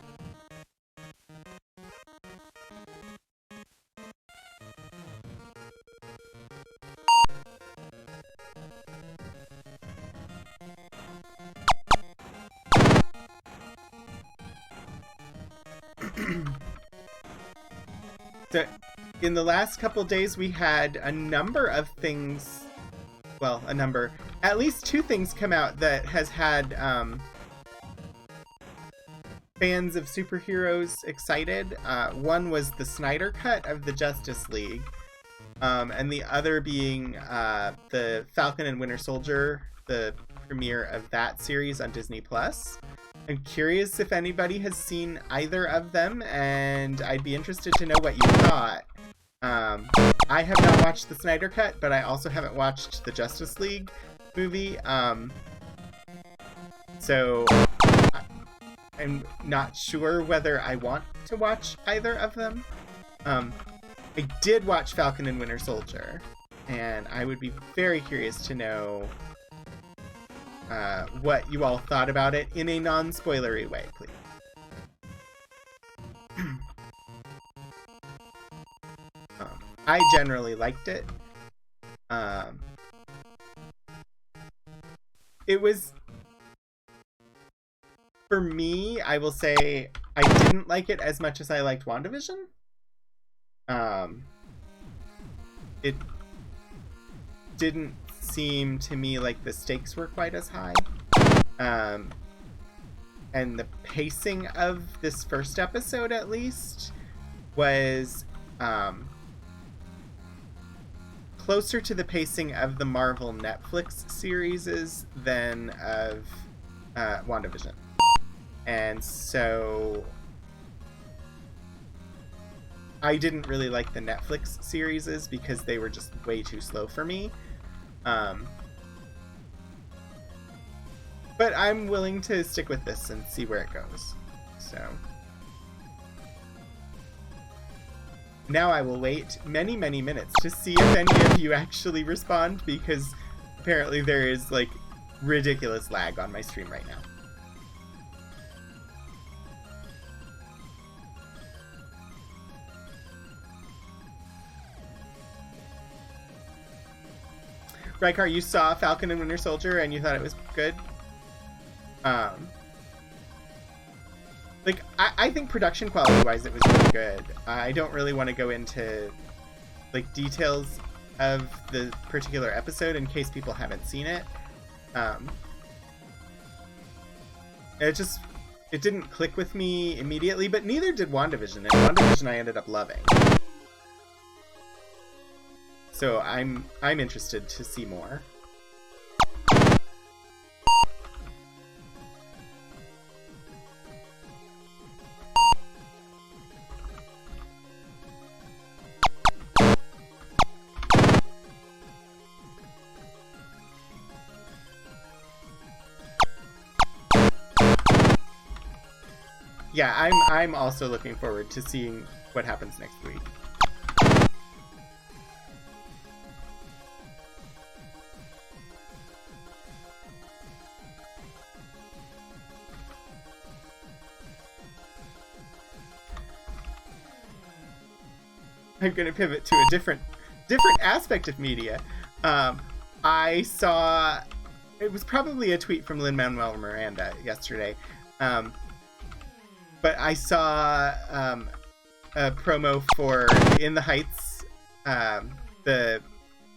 So, in the last couple days, we had a number of things, well, at least 2 things come out that has had fans of superheroes excited. One was the Snyder Cut of the Justice League, and the other being the Falcon and Winter Soldier, the premiere of that series on Disney+. I'm curious if anybody has seen either of them, and I'd be interested to know what you thought. I have not watched the Snyder Cut, but I also haven't watched the Justice League movie. So I'm not sure whether I want to watch either of them. I did watch Falcon and Winter Soldier, and I would be very curious to know what you all thought about it in a non-spoilery way, please. I generally liked it. It was, for me, I will say I didn't like it as much as I liked WandaVision. It didn't seem to me like the stakes were quite as high. And the pacing of this first episode, at least, was closer to the pacing of the Marvel Netflix series than of WandaVision. And so I didn't really like the Netflix series because they were just way too slow for me. But I'm willing to stick with this and see where it goes. So now I will wait many, many minutes to see if any of you actually respond, because apparently there is like ridiculous lag on my stream right now. Rykar, you saw Falcon and Winter Soldier and you thought it was good? Like, I think production quality-wise it was really good. I don't really want to go into, like, details of the particular episode in case people haven't seen it. It didn't click with me immediately, but neither did WandaVision, and WandaVision I ended up loving. So I'm interested to see more. yeah, I'm also looking forward to seeing what happens next week. I'm gonna pivot to a different aspect of media. I saw, it was probably a tweet from Lin-Manuel Miranda yesterday, but I saw a promo for In the Heights, the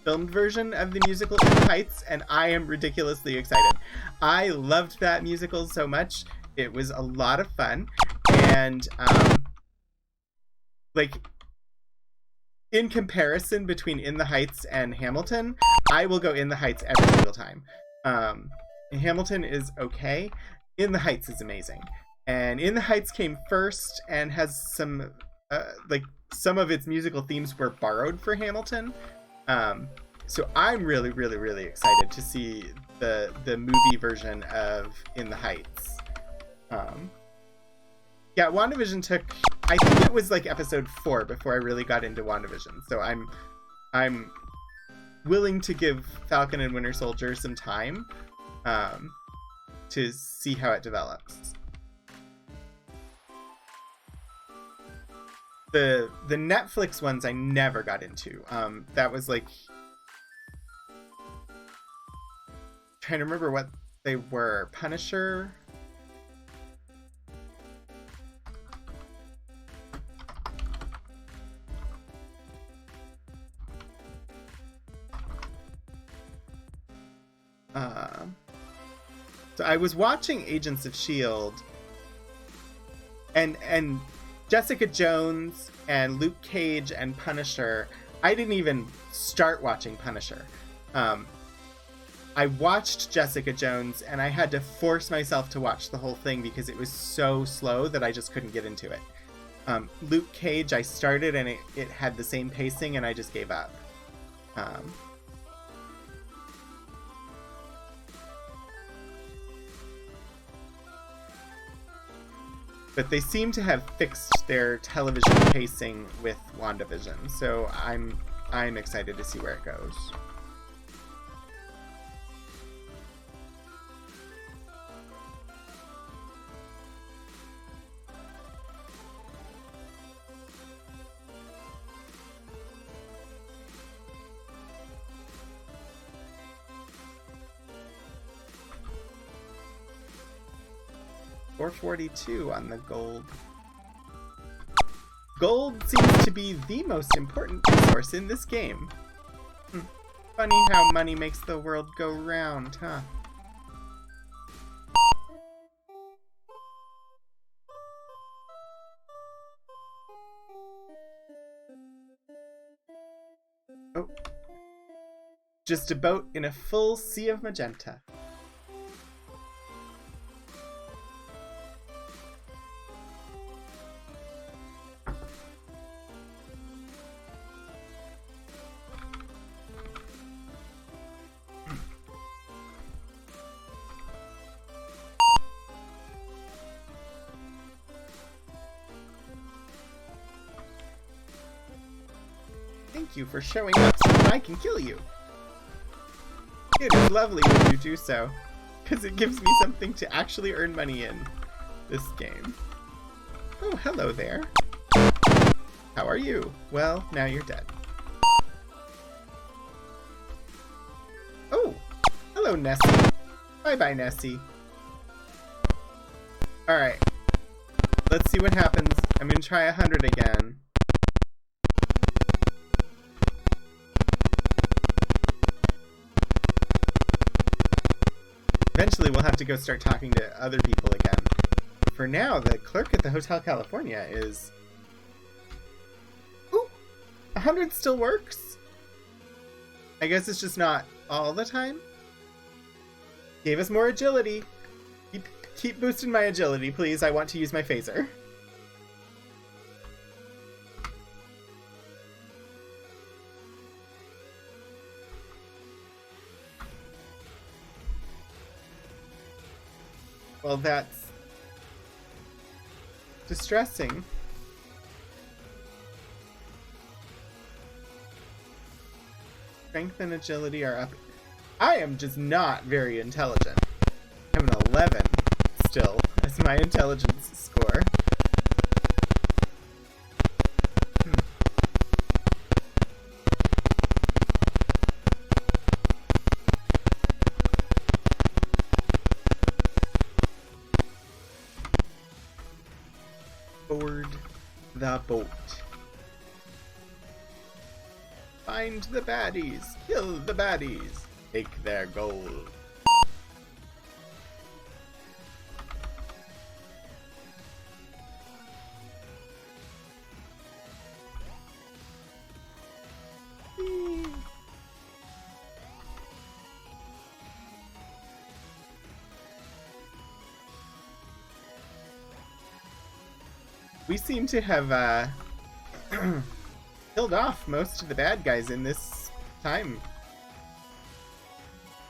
filmed version of the musical In the Heights, and I am ridiculously excited. I loved that musical so much. It was a lot of fun, and like, in comparison between In the Heights and Hamilton, I will go In the Heights every single time. Hamilton is okay. In the Heights is amazing. And In the Heights came first and has some, some of its musical themes were borrowed for Hamilton. So I'm really, really, really excited to see the movie version of In the Heights. Yeah, WandaVision took, I think it was like episode 4 before I really got into WandaVision. So I'm willing to give Falcon and Winter Soldier some time to see how it develops. The Netflix ones I never got into. That was like, trying to remember what they were. Punisher. So I was watching Agents of S.H.I.E.L.D. and Jessica Jones and Luke Cage and Punisher. I didn't even start watching Punisher. I watched Jessica Jones and I had to force myself to watch the whole thing because it was so slow that I just couldn't get into it. Luke Cage, I started and it had the same pacing and I just gave up. But they seem to have fixed their television pacing with WandaVision, so I'm excited to see where it goes. $4.42 on the gold. Gold seems to be the most important resource in this game. Funny how money makes the world go round, huh? Oh. Just a boat in a full sea of magenta. Thank you for showing up so that I can kill you. It is lovely when you do so, because it gives me something to actually earn money in this game. Oh, hello there. How are you? Well, now you're dead. Oh, hello, Nessie. Bye-bye, Nessie. Alright. Let's see what happens. I'm gonna try 100 again. Eventually, we'll have to go start talking to other people again. For now, the clerk at the Hotel California is... Ooh! 100 still works? I guess it's just not all the time? Gave us more agility. Keep boosting my agility, please. I want to use my phaser. Well, that's... distressing. Strength and agility are up. I am just not very intelligent. I'm an 11 still as my intelligence score. Board the boat. Find the baddies. Kill the baddies. Take their gold. We seem to have killed off most of the bad guys in this time.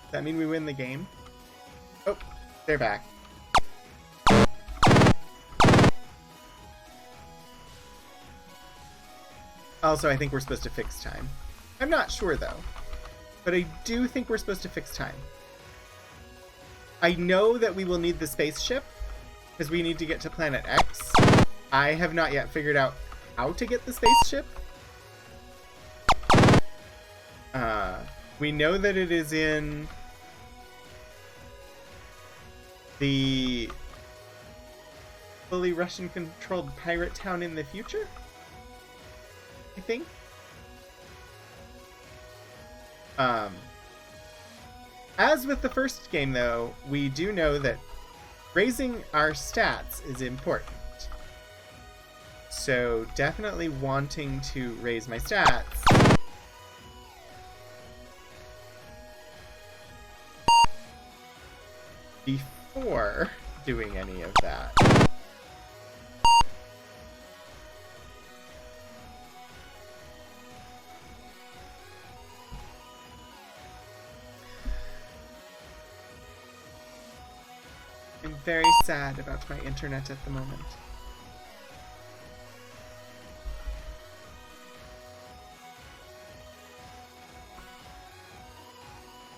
Does that mean we win the game? Oh, they're back. Also, I think we're supposed to fix time. I'm not sure though, but I do think we're supposed to fix time. I know that we will need the spaceship because we need to get to Planet X. I have not yet figured out how to get the spaceship. We know that it is in the fully Russian-controlled pirate town in the future, I think. As with the first game, though, we do know that raising our stats is important. So definitely wanting to raise my stats. Before doing any of that. I'm very sad about my internet at the moment.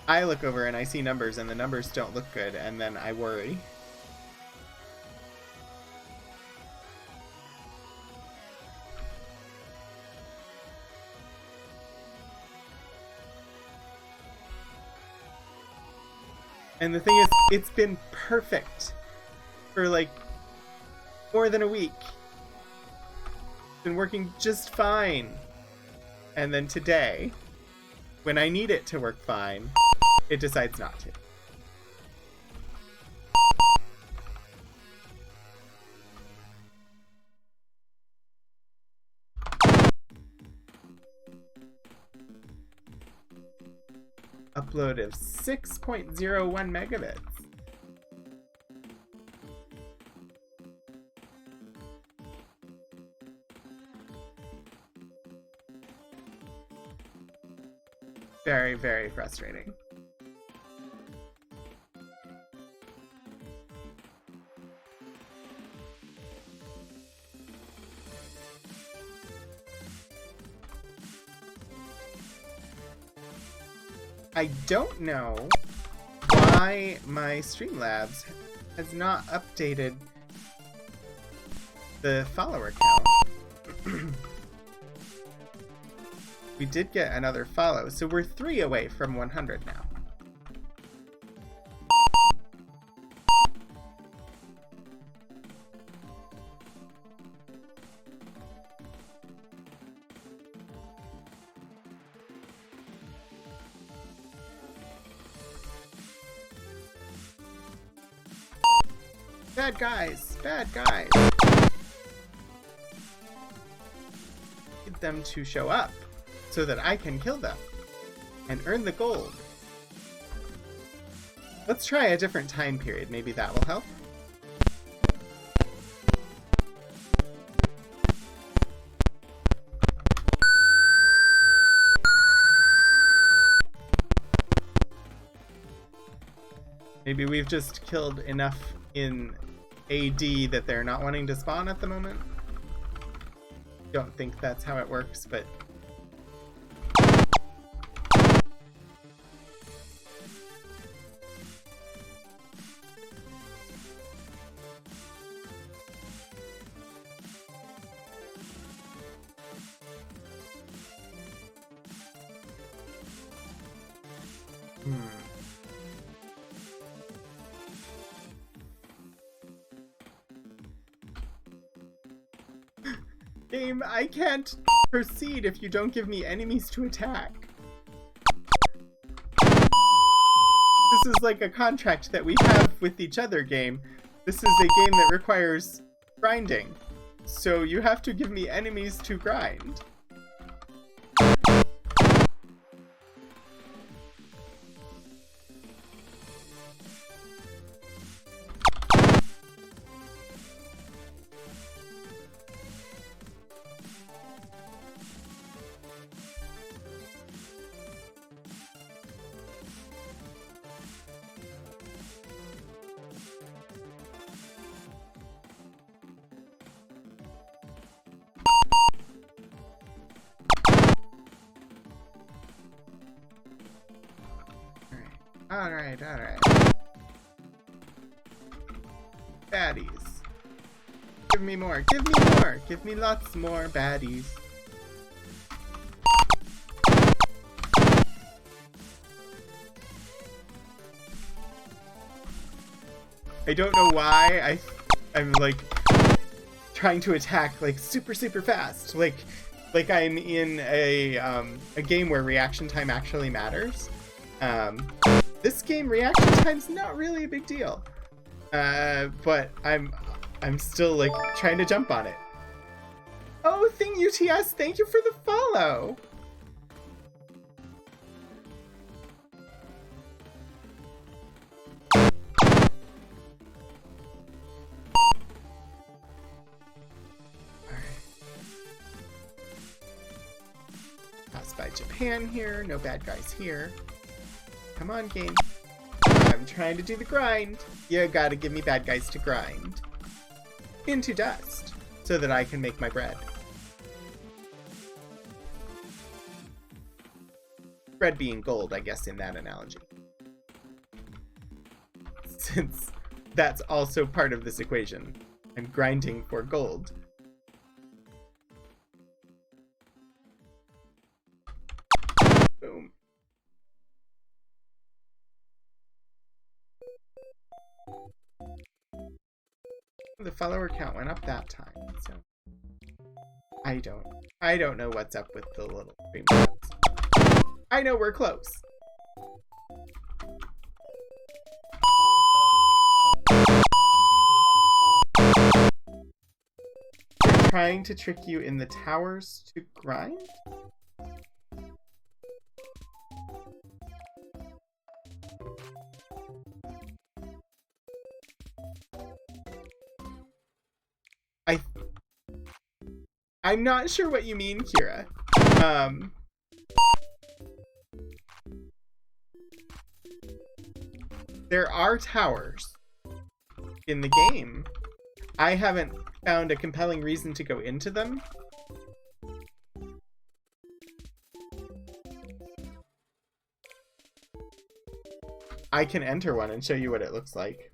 I look over and I see numbers and the numbers don't look good, and then I worry. And the thing is, it's been perfect for like more than a week. It's been working just fine. And then today, when I need it to work fine, it decides not to. Upload of 6.01 megabits. Very, very frustrating. I don't know why my Streamlabs has not updated the follower count. We did get another follow, so we're 3 away from 100 now. Bad guys! Bad guys! Need them to show up so that I can kill them and earn the gold. Let's try a different time period. Maybe that will help. Maybe we've just killed enough in AD that they're not wanting to spawn at the moment. Don't think that's how it works, but... Game, I can't proceed if you don't give me enemies to attack. This is like a contract that we have with each other, game. This is a game that requires grinding. So you have to give me enemies to grind. Alright. Baddies. Give me more. Give me lots more baddies. I don't know why I'm like trying to attack like super fast. Like I'm in a game where reaction time actually matters. This game, reaction time's not really a big deal. But I'm still like trying to jump on it. Oh, Thing UTS, thank you for the follow. Pass by Japan here, no bad guys here. Come on, game. I'm trying to do the grind. You gotta give me bad guys to grind. Into dust, so that I can make my bread. Bread being gold, I guess, in that analogy. Since that's also part of this equation. I'm grinding for gold. Boom. The follower count went up that time, so I don't know what's up with the little green dots. I know we're close. They're trying to trick you in the towers to grind? I'm not sure what you mean, Kira. There are towers in the game. I haven't found a compelling reason to go into them. I can enter one and show you what it looks like.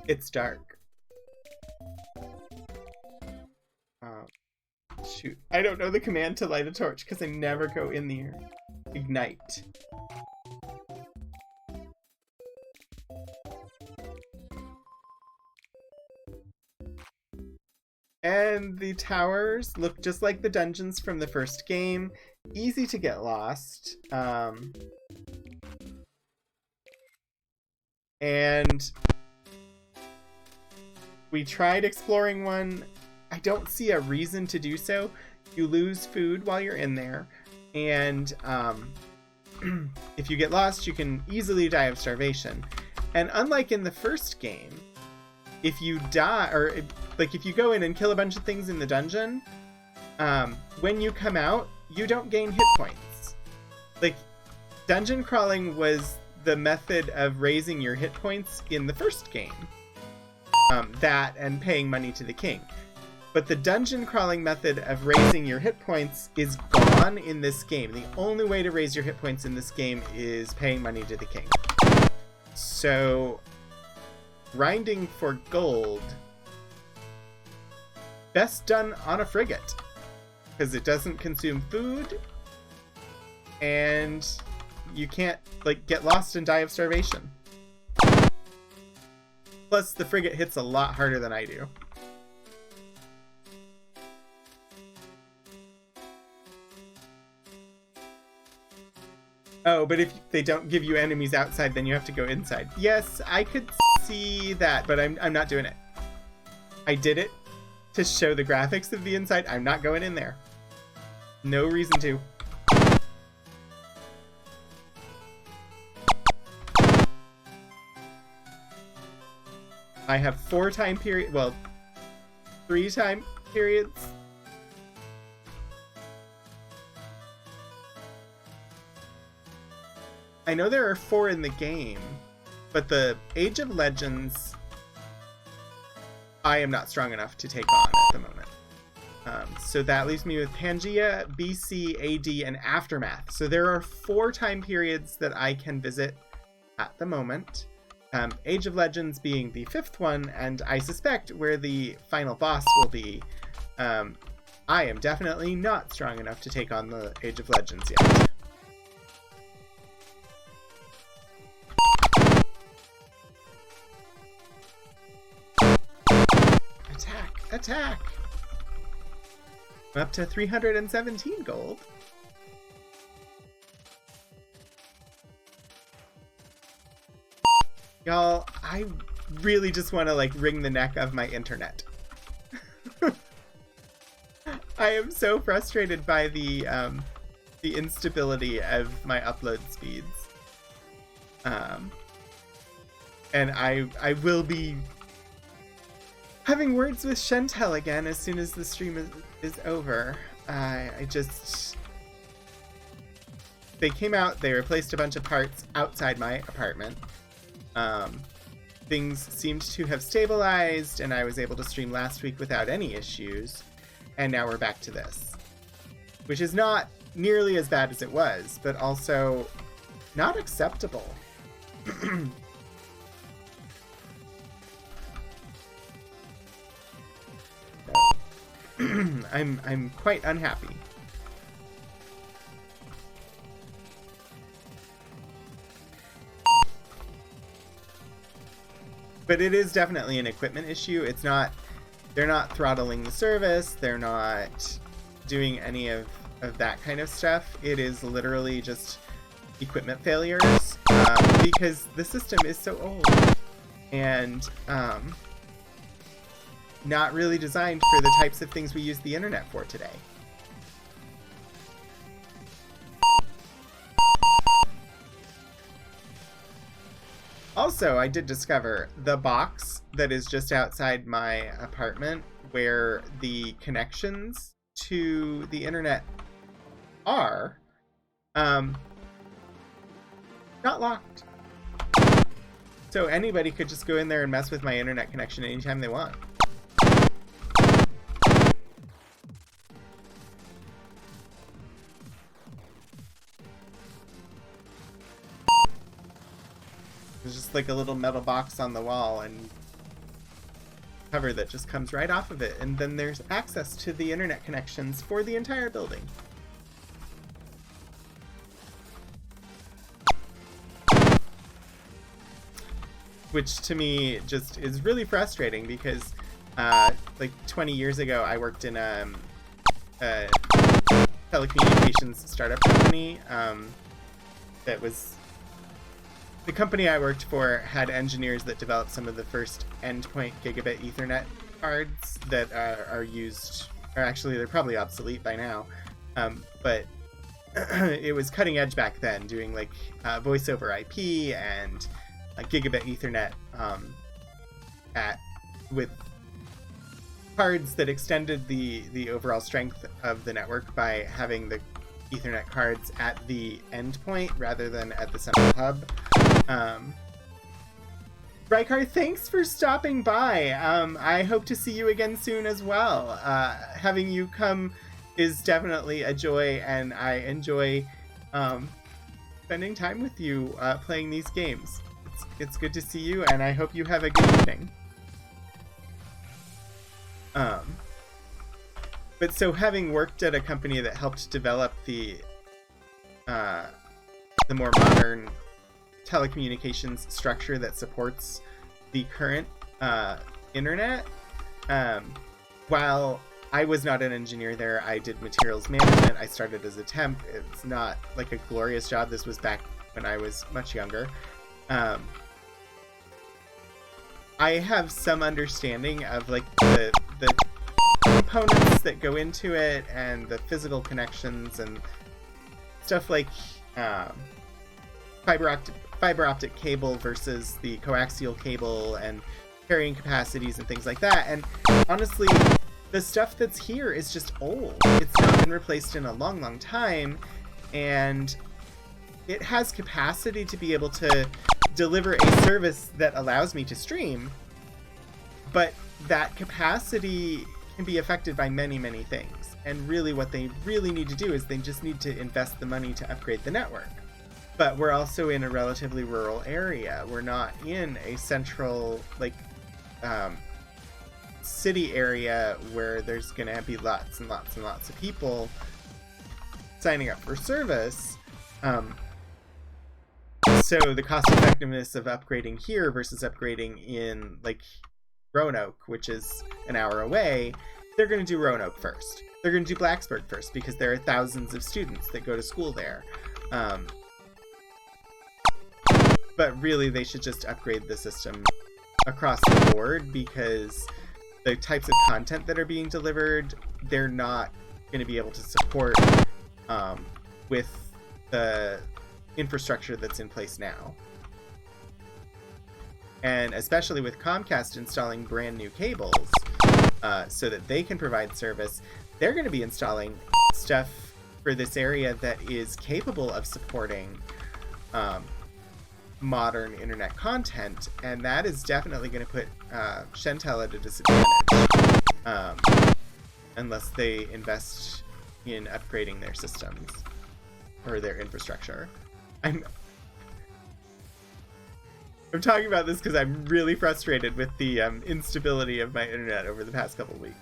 It's dark. Shoot, I don't know the command to light a torch because I never go in there. Ignite. And the towers look just like the dungeons from the first game. Easy to get lost. And we tried exploring one. I don't see a reason to do so. You lose food while you're in there, and if you get lost, you can easily die of starvation. And unlike in the first game, if you die, or if you go in and kill a bunch of things in the dungeon, when you come out, you don't gain hit points. Like, dungeon crawling was the method of raising your hit points in the first game. That and paying money to the king. But the dungeon crawling method of raising your hit points is gone in this game. The only way to raise your hit points in this game is paying money to the king. So, grinding for gold, best done on a frigate, because it doesn't consume food, and you can't like get lost and die of starvation. Plus, the frigate hits a lot harder than I do. Oh, but if they don't give you enemies outside, then you have to go inside. Yes, I could see that, but I'm not doing it. I did it to show the graphics of the inside. I'm not going in there. No reason to. I have 3 time periods. I know there are 4 in the game, but the Age of Legends, I am not strong enough to take on at the moment. So that leaves me with Pangea, BC, AD, and Aftermath. So there are 4 time periods that I can visit at the moment. Age of Legends being the 5th one, and I suspect where the final boss will be. I am definitely not strong enough to take on the Age of Legends yet. Attack! I'm up to 317 gold. Y'all, I really just want to like wring the neck of my internet. I am so frustrated by the instability of my upload speeds. And I will be having words with Chantel again as soon as the stream is over. They came out, they replaced a bunch of parts outside my apartment. Things seemed to have stabilized, and I was able to stream last week without any issues. And now we're back to this. Which is not nearly as bad as it was, but also not acceptable. I'm quite unhappy. But it is definitely an equipment issue. It's not, they're not throttling the service, they're not doing any of that kind of stuff. It is literally just equipment failures, because the system is so old and not really designed for the types of things we use the internet for today. Also, I did discover the box that is just outside my apartment where the connections to the internet are, not locked. So anybody could just go in there and mess with my internet connection anytime they want. There's just like a little metal box on the wall and cover that just comes right off of it, and then there's access to the internet connections for the entire building. Which to me just is really frustrating because like 20 years ago I worked in a telecommunications startup company that was... The company I worked for had engineers that developed some of the first endpoint gigabit Ethernet cards that are used, or actually they're probably obsolete by now, but it was cutting edge back then, doing like voice over IP and gigabit Ethernet with cards that extended the overall strength of the network by having the Ethernet cards at the endpoint rather than at the central hub. Rykar, thanks for stopping by. I hope to see you again soon as well. Having you come is definitely a joy, and I enjoy spending time with you playing these games. It's good to see you, and I hope you have a good evening. But so, having worked at a company that helped develop the more modern telecommunications structure that supports the current internet, while I was not an engineer there, I did materials management. I started as a temp. It's not like a glorious job. This was back when I was much younger. I have some understanding of like the components that go into it and the physical connections and stuff like fiber optic cable versus the coaxial cable and carrying capacities and things like that. And honestly, the stuff that's here is just old. It's not been replaced in a long, long time, and it has capacity to be able to deliver a service that allows me to stream, but that capacity can be affected by many, many things. And really what they really need to do is they just need to invest the money to upgrade the network. But we're also in a relatively rural area. We're not in a central, like, city area where there's gonna be lots and lots and lots of people signing up for service. So the cost effectiveness of upgrading here versus upgrading in, like, Roanoke, which is an hour away, they're going to do Roanoke first. They're going to do Blacksburg first because there are thousands of students that go to school there. But really, they should just upgrade the system across the board because the types of content that are being delivered, they're not going to be able to support with the infrastructure that's in place now. And especially with Comcast installing brand new cables so that they can provide service, they're going to be installing stuff for this area that is capable of supporting modern internet content, and that is definitely going to put Shentel at a disadvantage unless they invest in upgrading their systems or their infrastructure. I'm talking about this because I'm really frustrated with the instability of my internet over the past couple of weeks.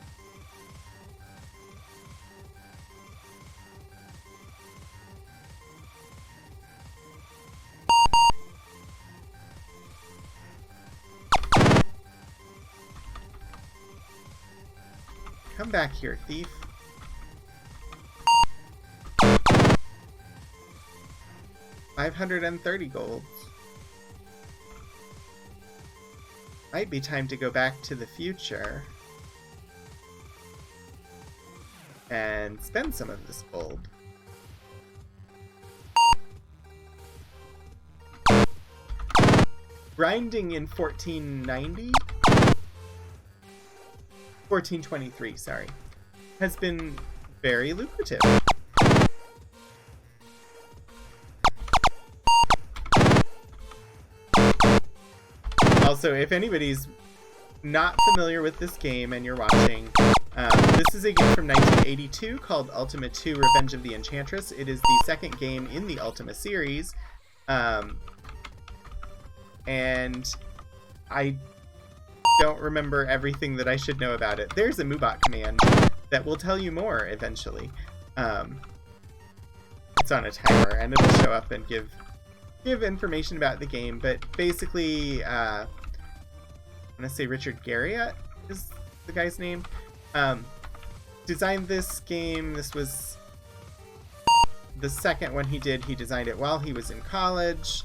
Come back here, thief. $530 gold. Might be time to go back to the future and spend some of this gold. Grinding in 1490? 1423, sorry, has been very lucrative. Also, if anybody's not familiar with this game and you're watching, this is a game from 1982 called Ultima 2 Revenge of the Enchantress. It is the second game in the Ultima series. And I don't remember everything that I should know about it. There's a Moobot command that will tell you more eventually. It's on a timer and it'll show up and give information about the game, but basically I'm gonna say Richard Garriott is the guy's name. Designed this game. This was the second one he did. He designed it while he was in college.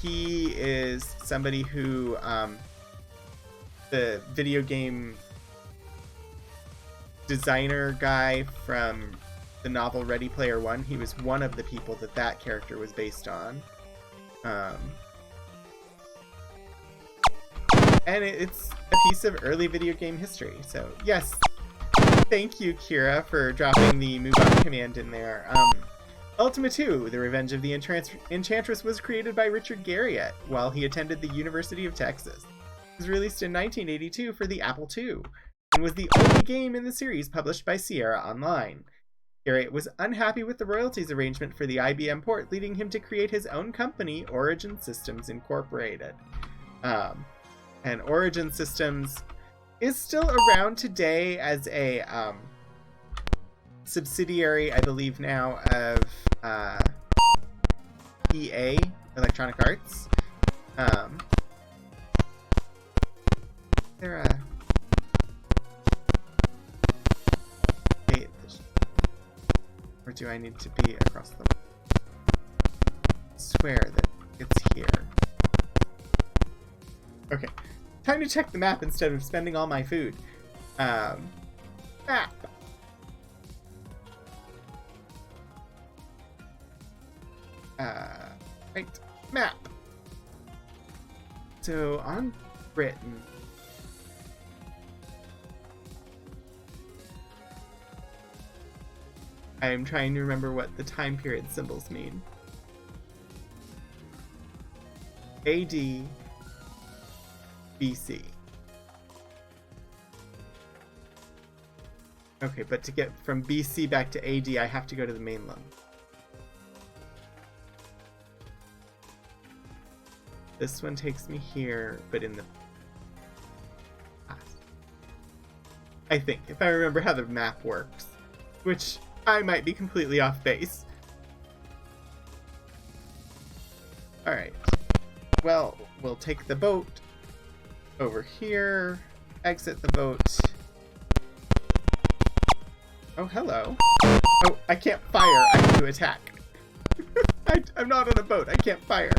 He is somebody who the video game designer guy from the novel Ready Player One. He was one of the people that character was based on. And it's a piece of early video game history. So yes, thank you, Kira, for dropping the Moobot command in there. Ultima 2, The Revenge of the Enchantress was created by Richard Garriott while he attended the University of Texas. It was released in 1982 for the Apple II and was the only game in the series published by Sierra Online. Garriott was unhappy with the royalties arrangement for the IBM port, leading him to create his own company, Origin Systems Incorporated. And Origin Systems is still around today as a subsidiary, I believe now, of EA, Electronic Arts. They're or do I need to be across the... I swear that it's here. Okay. Time to check the map instead of spending all my food. Map. Right. Map. So, on Britain... I am trying to remember what the time period symbols mean. AD, BC. Okay, but to get from BC back to AD, I have to go to the mainland. This one takes me here, but in the past. I think, if I remember how the map works. Which... I might be completely off base. Alright. Well, we'll take the boat over here, exit the boat. Oh, hello. Oh, I can't fire. I have to attack. I'm not on a boat. I can't fire.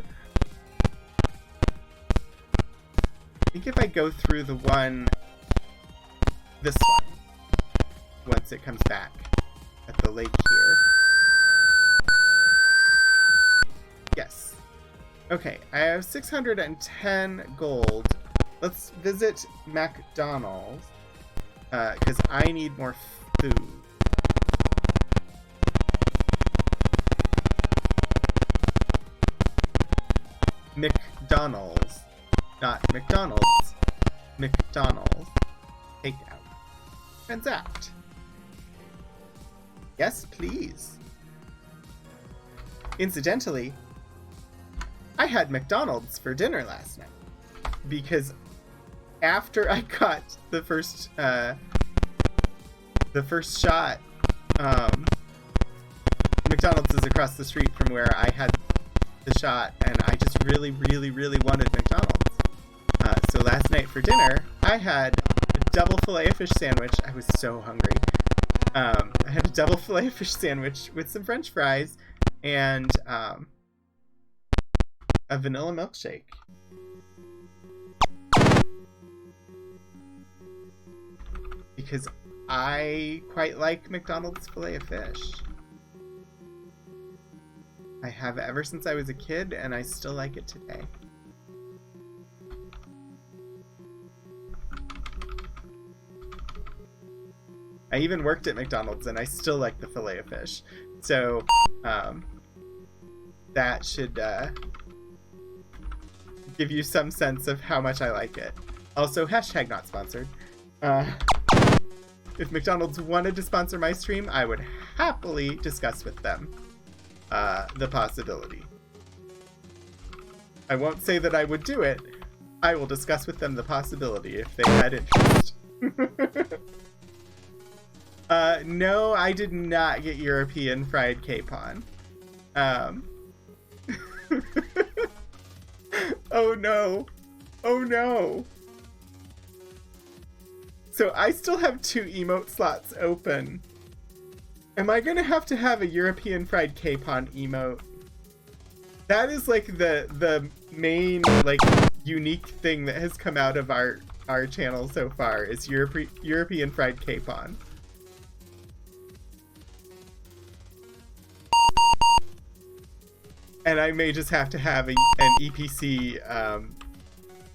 I think if I go through the one... This one. Once it comes back. At the lake here. Yes. Okay, I have 610 gold. Let's visit McDonald's. Because I need more food. McDonald's. Not McDonald's. McDonald's. Take out. Transact. Yes, please. Incidentally, I had McDonald's for dinner last night because after I got the first shot, McDonald's is across the street from where I had the shot, and I just really, really, really wanted McDonald's. So last night for dinner, I had a double Filet-O-Fish sandwich. I was so hungry. I had a double Filet-O-Fish sandwich with some French fries and a vanilla milkshake. Because I quite like McDonald's Filet-O-Fish. I have ever since I was a kid, and I still like it today. I even worked at McDonald's, and I still like the Filet-O-Fish. So, that should give you some sense of how much I like it. Also, hashtag not sponsored. If McDonald's wanted to sponsor my stream, I would happily discuss with them the possibility. I won't say that I would do it. I will discuss with them the possibility if they had interest. No, I did not get European fried capon. Oh no. Oh no. So I still have 2 emote slots open. Am I gonna have to have a European fried capon emote? That is like the main like unique thing that has come out of our channel so far is European fried capon. And I may just have to have an EPC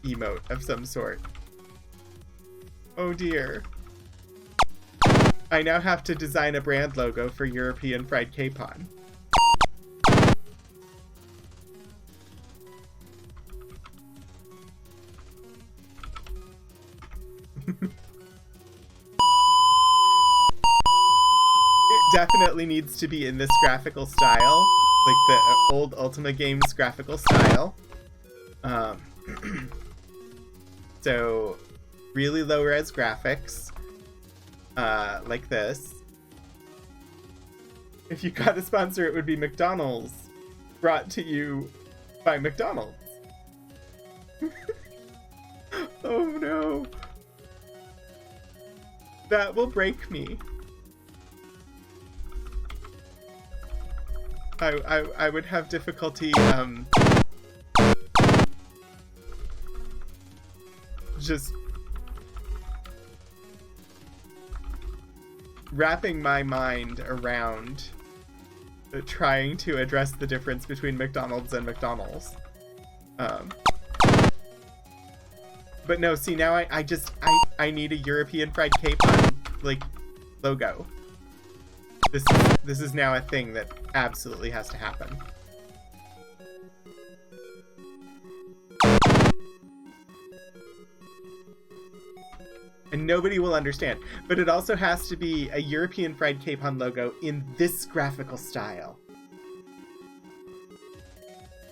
emote of some sort. Oh dear. I now have to design a brand logo for European fried capon. definitely needs to be in this graphical style, like the old Ultima games graphical style. So really low res graphics, like this. If you got a sponsor, it would be McDonald's, brought to you by McDonald's. Oh no. That will break me. I would have difficulty just wrapping my mind around trying to address the difference between McDonald's and McDonald's. But no, see, now I need a European fried capon like logo. This is now a thing that absolutely has to happen. And nobody will understand. But it also has to be a European fried capon logo in this graphical style.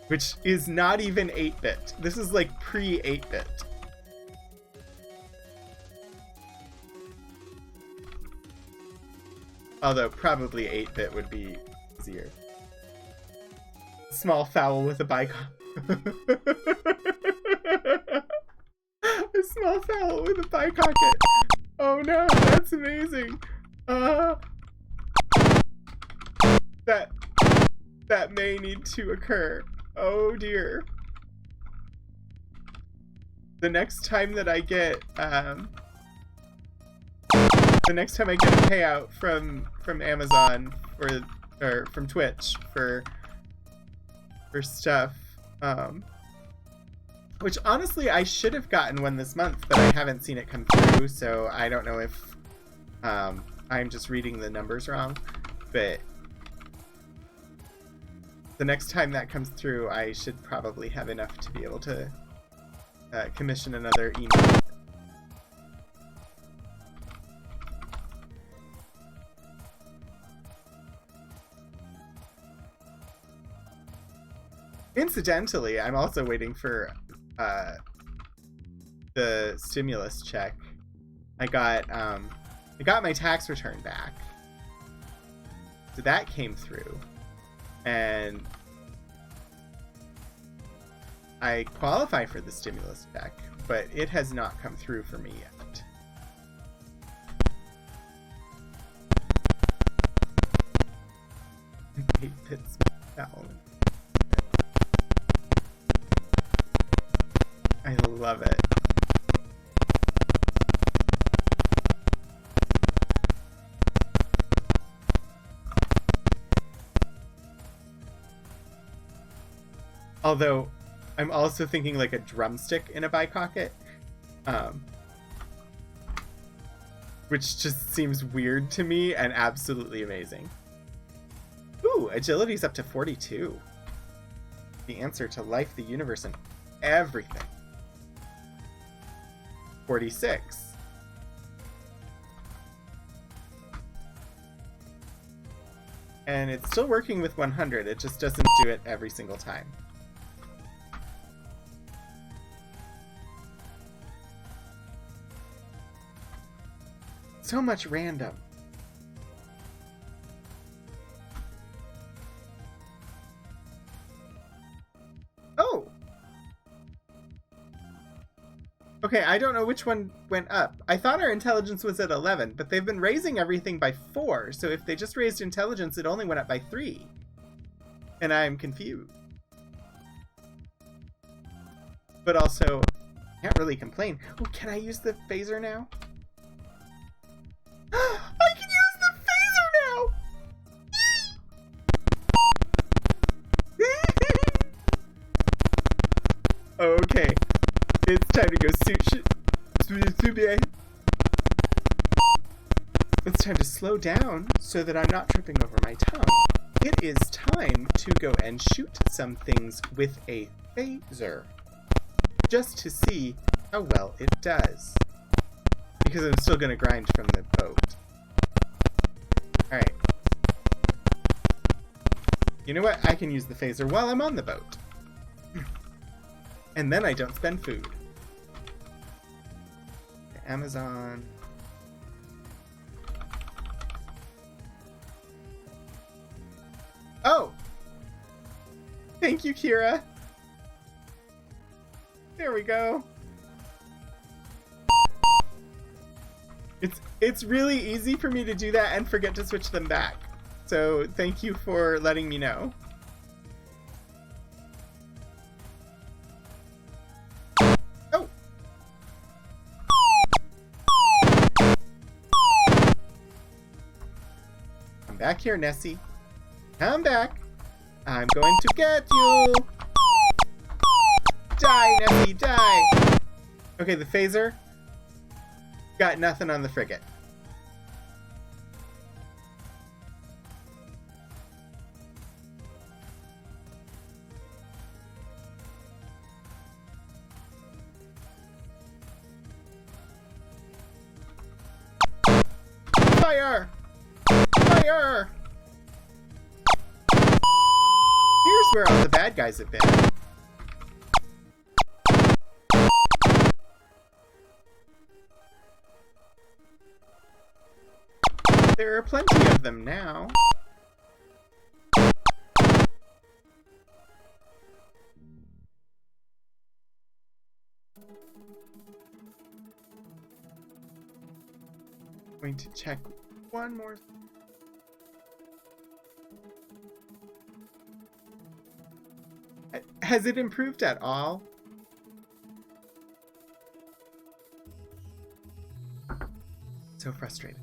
Which is not even 8-bit. This is like pre-8-bit. Although probably 8-bit would be easier. Small fowl with a bicon. A small fowl with a bicocket. Oh no, that's amazing. That may need to occur. Oh dear. The next time that I get the next time I get a payout from Amazon or from Twitch for stuff, which honestly I should have gotten one this month, but I haven't seen it come through, so I don't know if I'm just reading the numbers wrong. But the next time that comes through, I should probably have enough to be able to commission another email. Incidentally, I'm also waiting for the stimulus check. I got my tax return back. So that came through. And I qualify for the stimulus check, but it has not come through for me yet. It's I love it. Although, I'm also thinking like a drumstick in a bicocket. Which just seems weird to me and absolutely amazing. Ooh, agility's up to 42. The answer to life, the universe, and everything. 46. And it's still working with 100, it just doesn't do it every single time. So much random. Oh! Okay, I don't know which one went up. I thought our intelligence was at 11, but they've been raising everything by 4, so if they just raised intelligence, it only went up by 3. And I'm confused. But also, can't really complain. Oh, can I use the phaser now? I can use the phaser now! Okay. It's time to go It's time to slow down so that I'm not tripping over my tongue. It is time to go and shoot some things with a phaser. Just to see how well it does. Because I'm still going to grind from the boat. Alright. You know what? I can use the phaser while I'm on the boat. And then I don't spend food. Amazon. Oh! Thank you, Kira. There we go. It's really easy for me to do that and forget to switch them back. So thank you for letting me know. Oh! Come back here, Nessie. Come back. I'm going to get you. Die, Nessie, die. Okay, the phaser. Got nothing on the frigate. Fire! Fire! Here's where all the bad guys have been. There are plenty of them now. Going to check one more. Has it improved at all? So frustrated.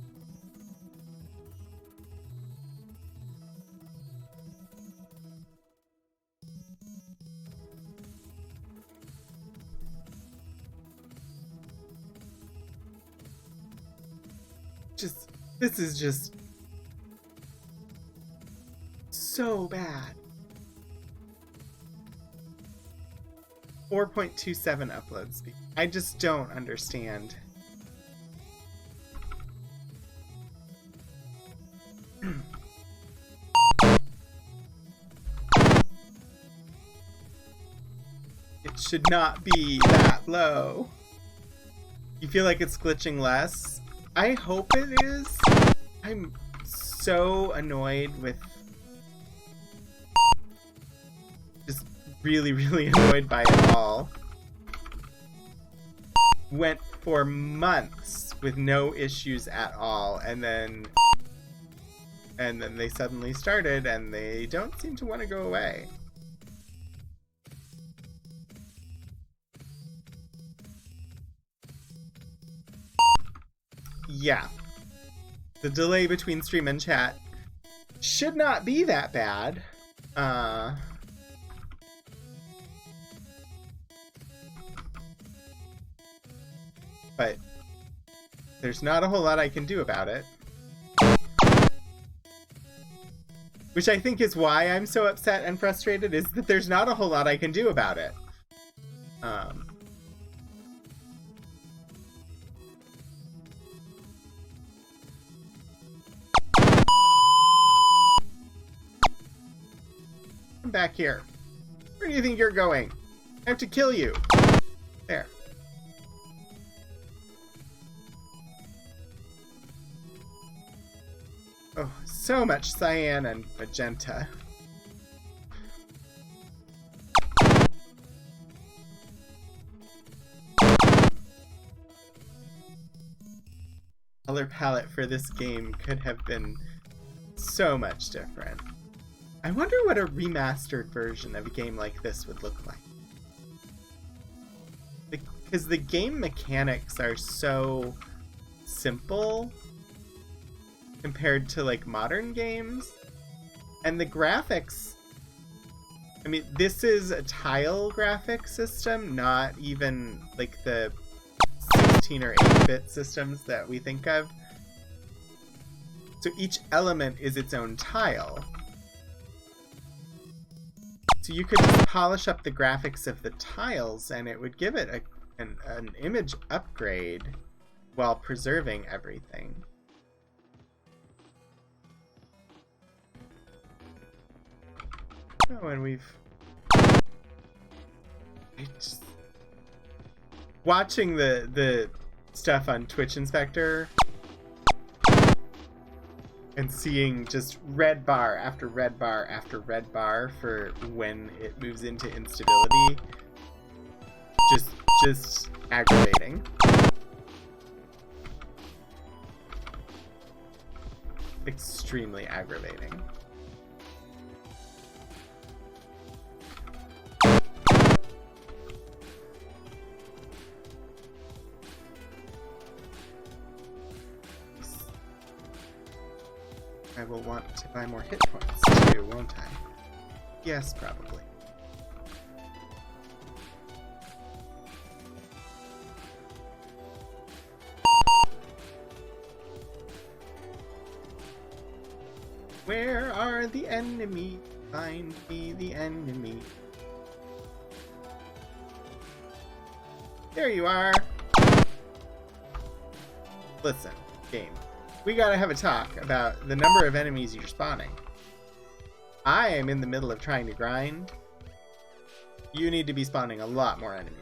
This is just so bad. 4.27 upload speed. I just don't understand. It should not be that low. You feel like it's glitching less? I hope it is. I'm so annoyed with... Just really, really annoyed by it all. Went for months with no issues at all, and then they suddenly started, and they don't seem to want to go away. Yeah. The delay between stream and chat should not be that bad. But there's not a whole lot I can do about it. Which I think is why I'm so upset and frustrated, is that there's not a whole lot I can do about it. Come back here. Where do you think you're going? I have to kill you. There. Oh, so much cyan and magenta. Color palette for this game could have been so much different. I wonder what a remastered version of a game like this would look like. Because the game mechanics are so simple compared to like modern games, and the graphics, I mean, this is a tile graphic system, not even like the 16 or 8-bit systems that we think of. So each element is its own tile. So you could polish up the graphics of the tiles and it would give it an image upgrade while preserving everything. Oh, and we've... Watching the stuff on Twitch Inspector and seeing just red bar after red bar after red bar for when it moves into instability, just aggravating. Extremely aggravating. I will want to buy more hit points too, won't I? Yes, probably. Where are the enemies? Find me the enemy. There you are. Listen, game. We gotta have a talk about the number of enemies you're spawning. I am in the middle of trying to grind. You need to be spawning a lot more enemies.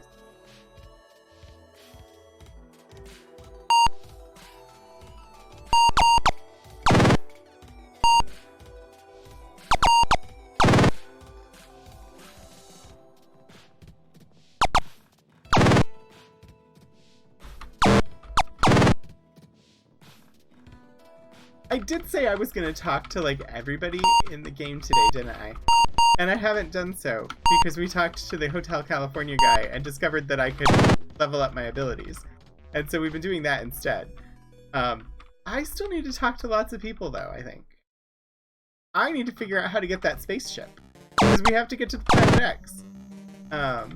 I did say I was gonna talk to like everybody in the game today, didn't I? And I haven't done so because we talked to the Hotel California guy and discovered that I could level up my abilities. And so we've been doing that instead. I still need to talk to lots of people though, I think. I need to figure out how to get that spaceship. Because we have to get to the Planet X. I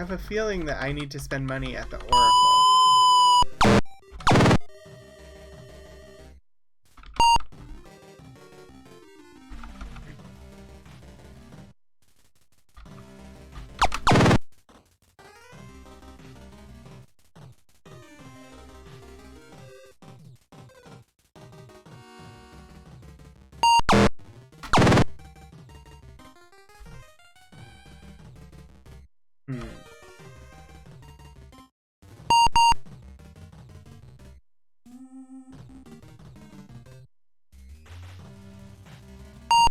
have a feeling that I need to spend money at the Oracle.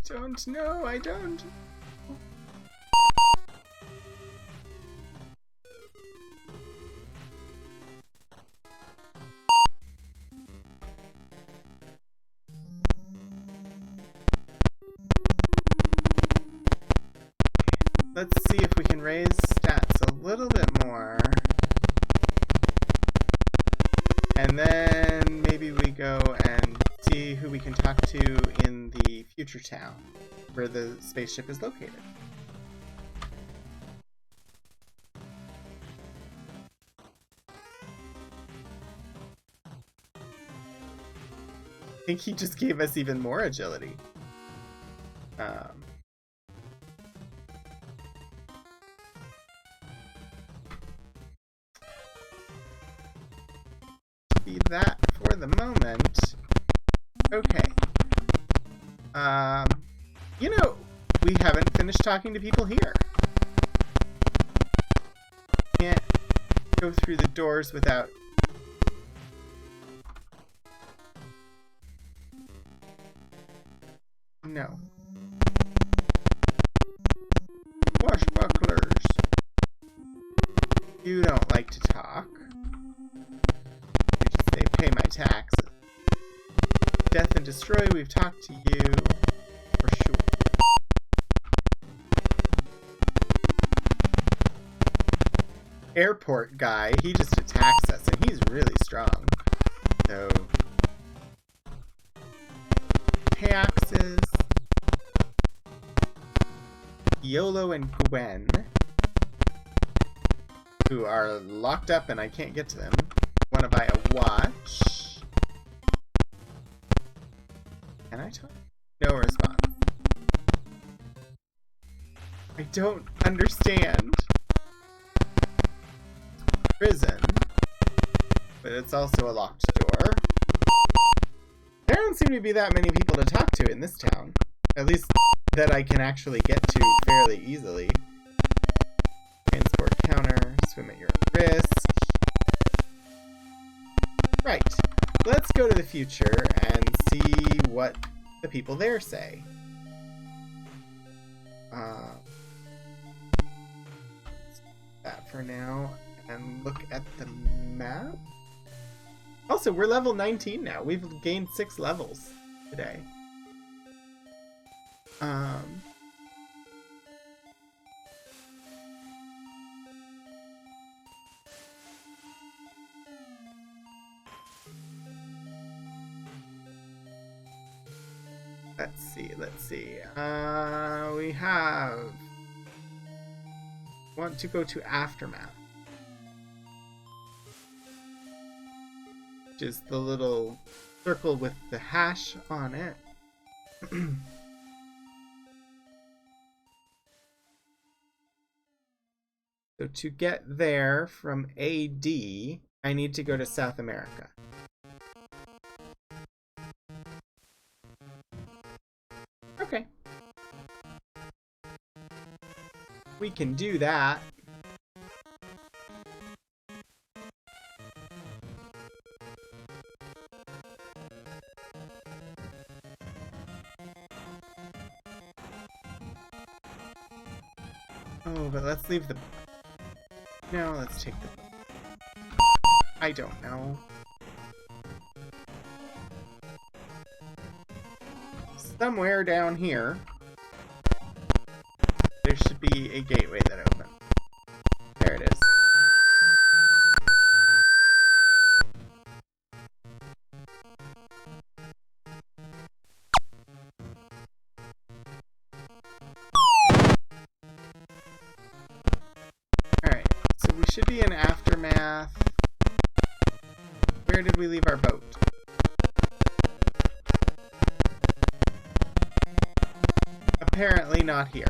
Don't know, I don't. Let's see if we can raise stats a little bit more. And then maybe we go and see who we can talk to in the future town where the spaceship is located. I think he just gave us even more agility. Be that for the moment. Okay. You know, we haven't finished talking to people here. Can't go through the doors without... No. Washbucklers. You don't like to talk. They pay my taxes. Death and Destroy, we've talked to you for sure. Airport guy, he just attacks us and he's really strong. So taxes. Yolo and Gwen, who are locked up and I can't get to them. Want to buy a watch? Can I talk? No response. I don't understand. Prison. but it's also a locked door. There don't seem to be that many people to talk to in this town. At least that I can actually get to fairly easily. Transport counter, swim at your risk. Right. Let's go to the future and see what the people there say. That for now, and look at the map. Also, we're level 19 now. We've gained 6 levels today. Let's see. We have... want to go to Aftermath. Which is the little circle with the hash on it. So to get there from AD, I need to go to South America. Okay. We can do that. Oh, but let's leave the... No, let's take the... I don't know. Somewhere down here, there should be a gateway that opens. There it is. Alright, so we should be in Aftermath. Where did we leave our boat? Apparently not here.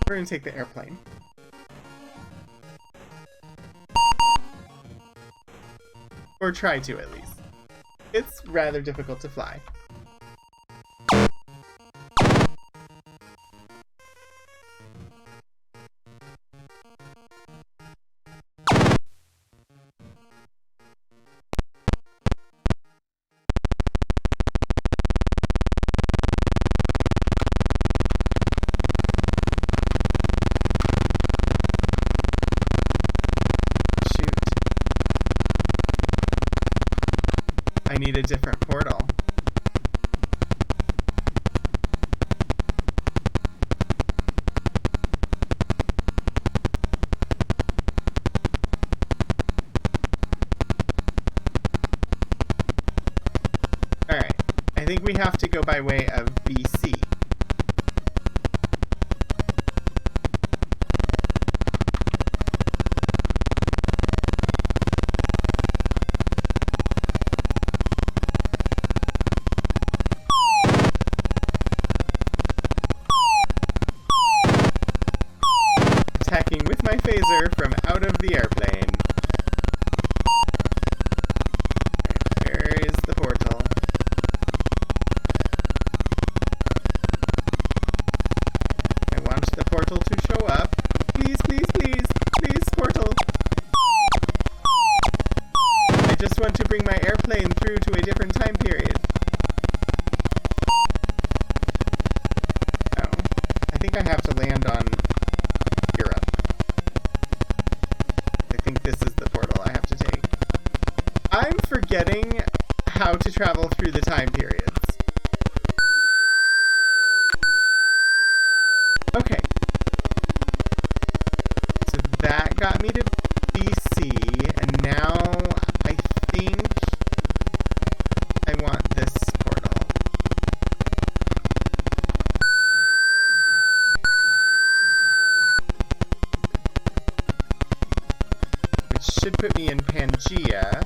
We're gonna take the airplane. Or try to, at least. It's rather difficult to fly. I need a different portal. Alright, I think we have to go by way of BC. Attacking with my phaser from out of the airplane. Right, where is the portal? I want the portal to show up. Please, please, please, please, portal. I just want to bring my airplane through to a different time period. Oh, I think I have to land on Europe. I think this is the portal I have to take. I'm forgetting how to travel through the time periods. Okay. So that got me to BC, and now I think I want this portal. Which should put me in Pangea.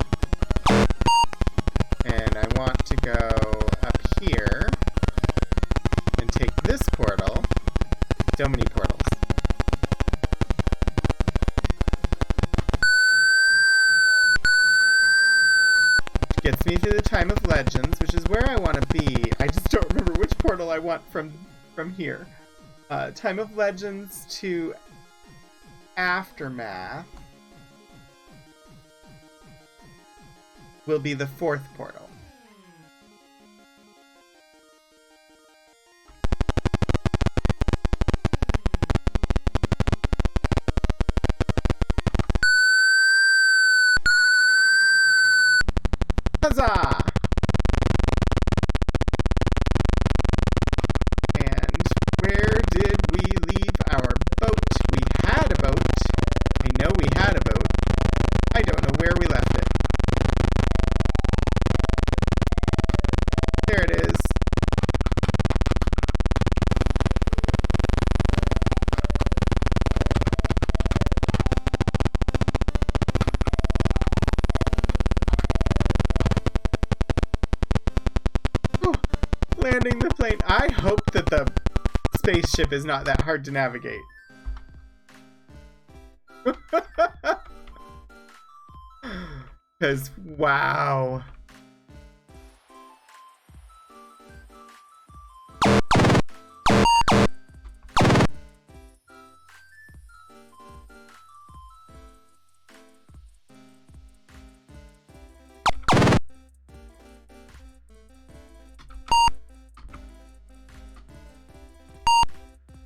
And I want to go up here and take this portal. Don't want from here. Time of Legends to Aftermath will be the 4th portal. Huzzah! And where did we leave our boat? We had a boat. I know we had a boat. I don't know where we left it. There it is. Landing the plane. I hope that the spaceship is not that hard to navigate. Because, wow.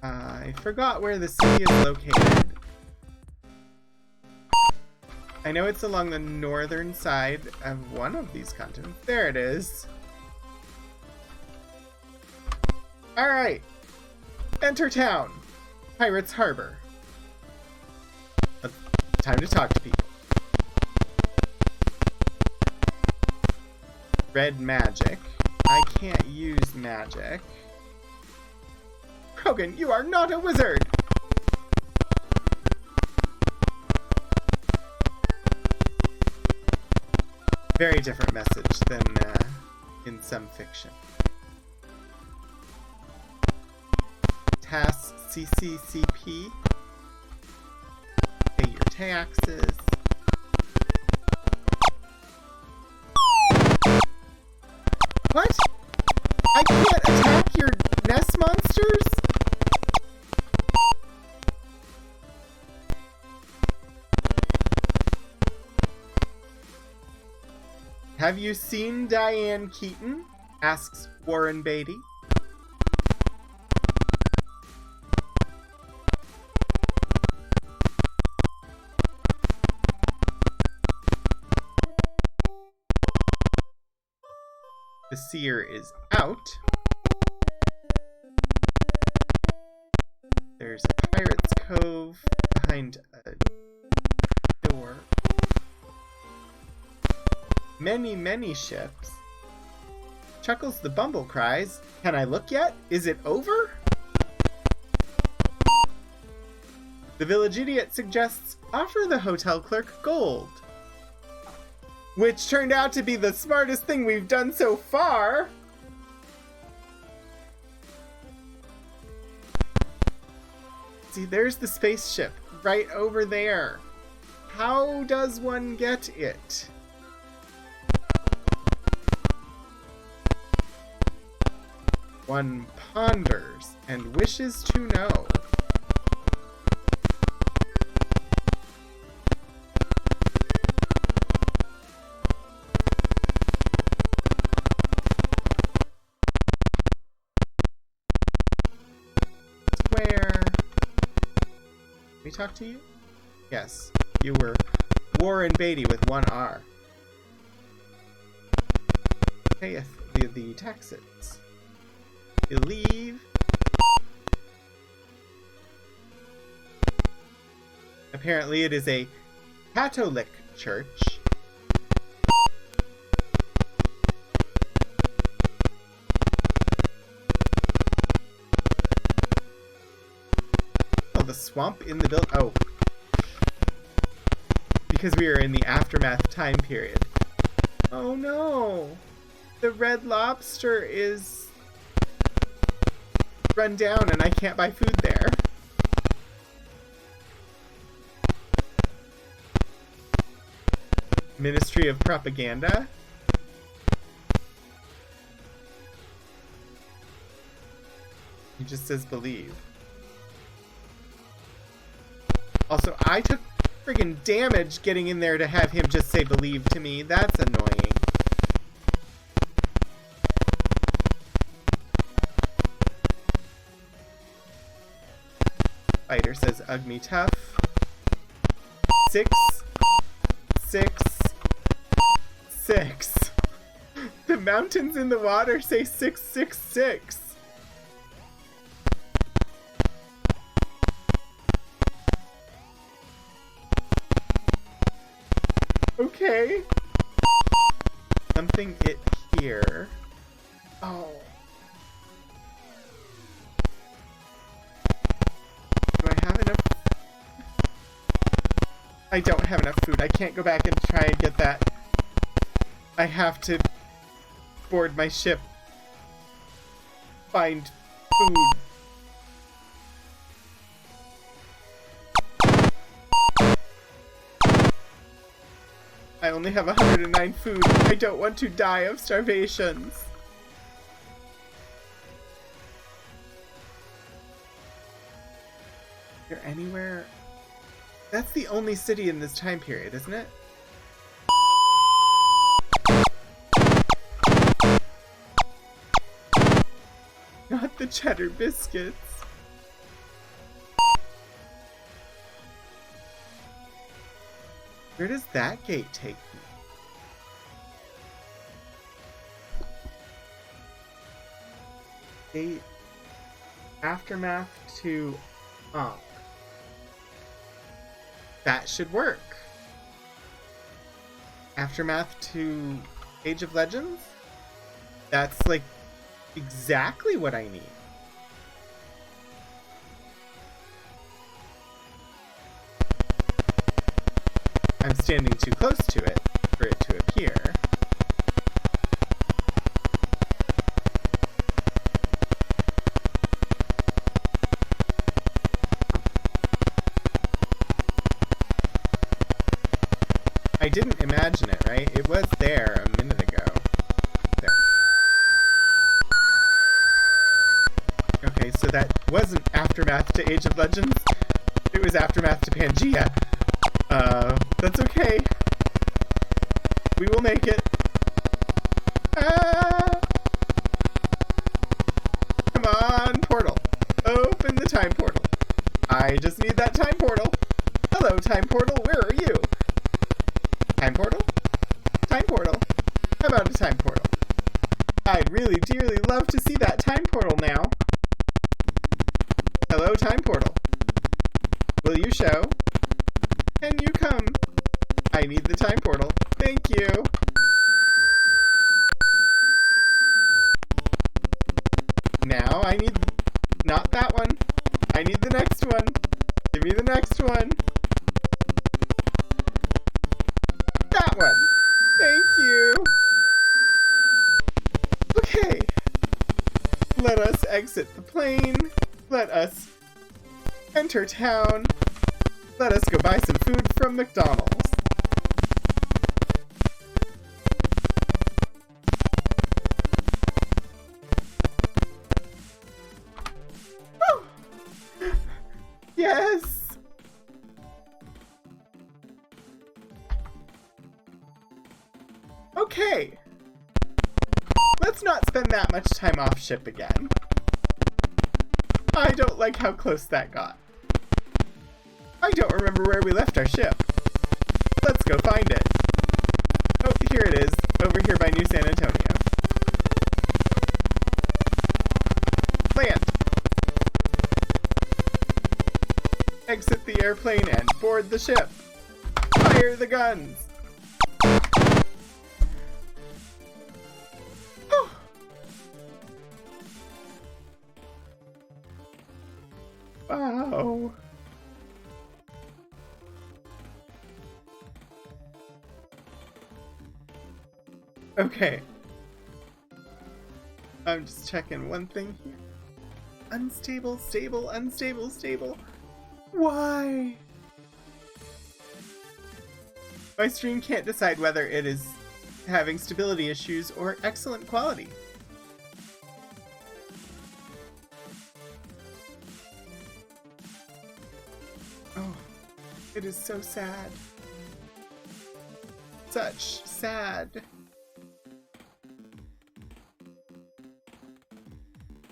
I forgot where the city is located. I know it's along the northern side of one of these continents. There it is. Alright. Enter town. Pirates Harbor. Time to talk to people. Red magic. I can't use magic. Krogan, you are not a wizard! Very different message than in some fiction. Task CCCP. Pay your taxes. What? I can't attack your nest monsters? Have you seen Diane Keaton? Asks Warren Beatty. The seer is out. There's a pirate's cove behind a door. Many, many ships. Chuckles the Bumble cries, "Can I look yet? Is it over?" The village idiot suggests offer the hotel clerk gold. Which turned out to be the smartest thing we've done so far. See, there's the spaceship right over there. How does one get it? One ponders and wishes to know. Where? Can we talk to you? Yes, you were Warren Beatty with one R. Payeth the taxes. Believe. Apparently it is a Catholic church. Oh, the swamp in the build. Oh. Because we are in the aftermath time period. Oh no. The Red Lobster is run down and I can't buy food there. Ministry of Propaganda? He just says believe. Also, I took friggin' damage getting in there to have him just say believe to me. That's annoying. Fighter says ugh me tough. 6, 6, 6. The mountains in the water say 666. Okay. Something it here. Oh. Do I have enough? I don't have enough food. I can't go back and try and get that. I have to board my ship. Find food. I only have 109 food. I don't want to die of starvations. Is there anywhere? That's the only city in this time period, isn't it? Not the cheddar biscuits. Where does that gate take me? Gate Aftermath to that should work. Aftermath to Age of Legends? That's like exactly what I need. I'm standing too close to it for it to appear. I didn't imagine it, right? It was there a minute ago. There. Okay, so that wasn't Aftermath to Age of Legends. It was Aftermath to Pangea. That's okay. We will make it. Ah! Come on, portal. Open the time portal. I just need that time portal. Hello, time portal. Where are you? Time portal? Time portal. How about a time portal? I'd really dearly love to see that time portal now. Hello, time portal. Will you show? Can you come? I need the time portal. Thank you. Now I need... not that one. I need the next one. Give me the next one. That one. Thank you. Okay. Let us exit the plane. Let us enter town. Let us go buy some food from McDonald's. Woo! Yes! Okay. Let's not spend that much time off ship again. I don't like how close that got. I don't remember where we left our ship. Let's go find it. Oh, here it is, over here by New San Antonio. Land. Exit the airplane and board the ship. Fire the guns. Wow. Okay. I'm just checking one thing here. Unstable, stable, unstable, stable. Why? My stream can't decide whether it is having stability issues or excellent quality. It is so sad. Such sad.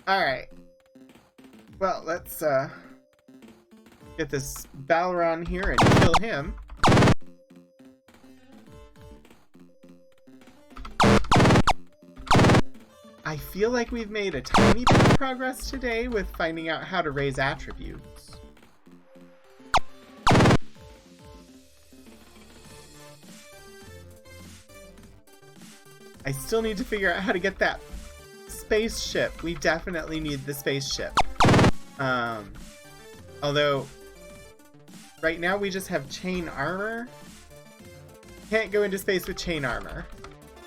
Alright. Well, let's get this Balron here and kill him. I feel like we've made a tiny bit of progress today with finding out how to raise attributes. I still need to figure out how to get that spaceship. We definitely need the spaceship. Although, right now we just have chain armor. Can't go into space with chain armor.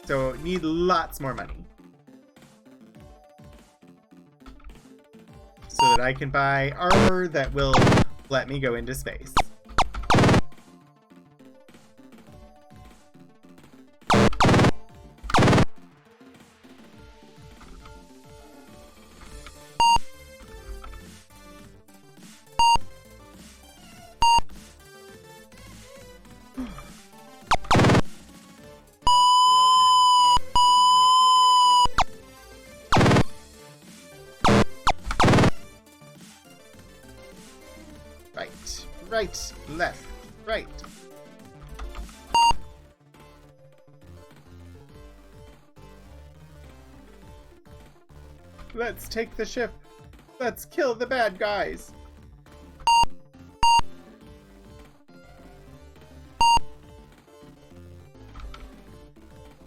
So need lots more money. So that I can buy armor that will let me go into space. Right, left, right. Let's take the ship. Let's kill the bad guys.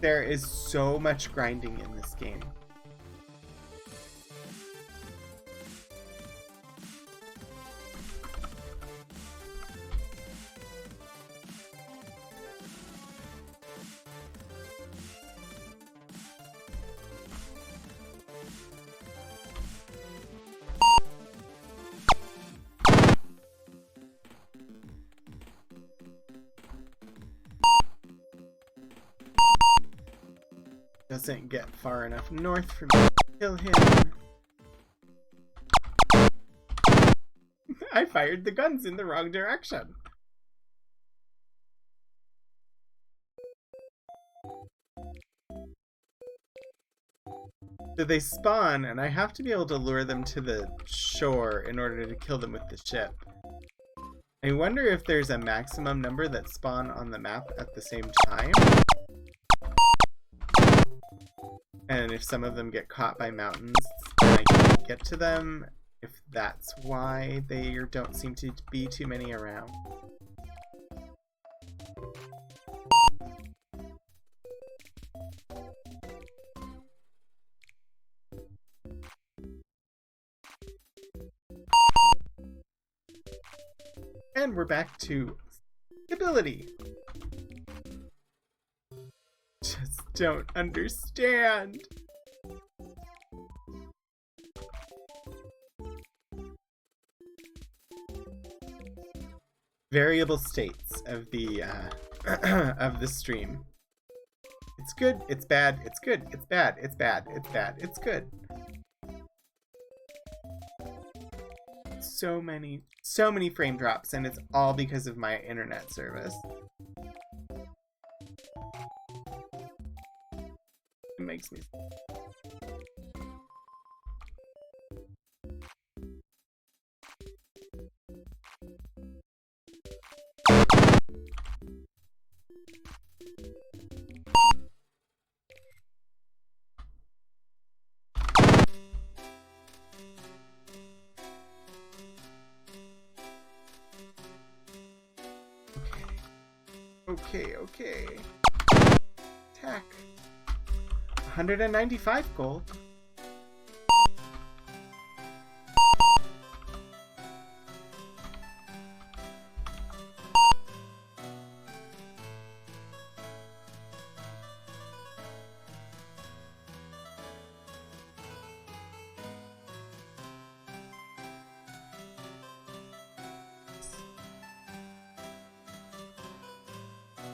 There is so much grinding in this game. Doesn't get far enough north for me to kill him. I fired the guns in the wrong direction. So they spawn, and I have to be able to lure them to the shore in order to kill them with the ship. I wonder if there's a maximum number that spawn on the map at the same time. And if some of them get caught by mountains, then I can't get to them. If that's why there don't seem to be too many around. And we're back to stability. Just don't understand. Variable states of the of the stream. It's good, it's bad, it's good, it's bad, it's bad, it's bad, it's good. So many frame drops, and it's all because of my internet service. It makes me... Okay. Attack. 195 gold.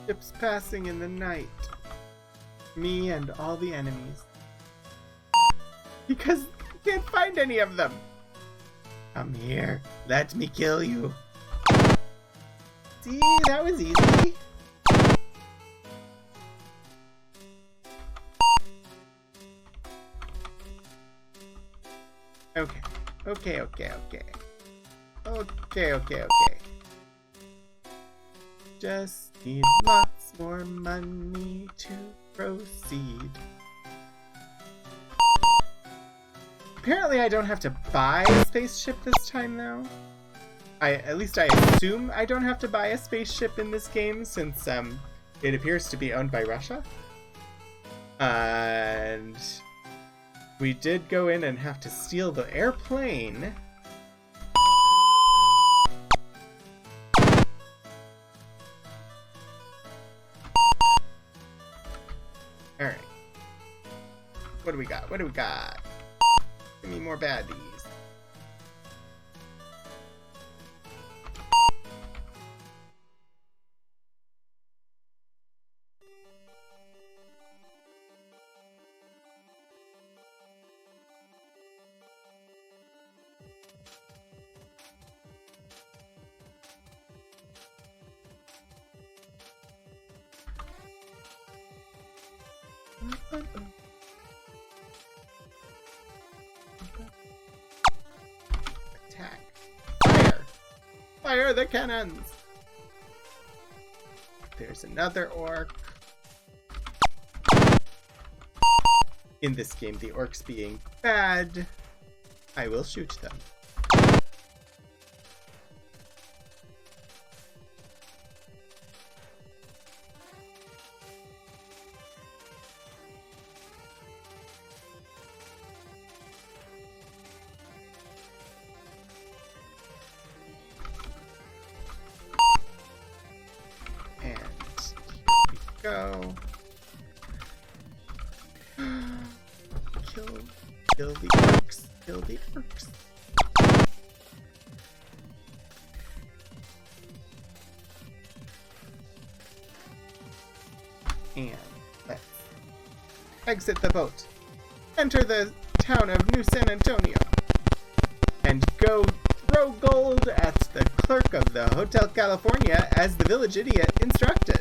Ships passing in the night. Me and all the enemies. Because I can't find any of them. Come here. Let me kill you. See, that was easy. Okay. Okay, okay, okay. Okay, okay, okay. Just need lots more money to proceed. Apparently I don't have to buy a spaceship this time, though. At least I assume I don't have to buy a spaceship in this game, since it appears to be owned by Russia. And we did go in and have to steal the airplane. Alright. What do we got? What do we got? Give me more baddies. Attack. Fire! Fire the cannons! There's another orc. In this game, the orcs being bad, I will shoot them. Go. Kill the orcs. Kill the orcs. And let's exit the boat. Enter the town of New San Antonio. And go throw gold at the clerk of the Hotel California as the village idiot instructed.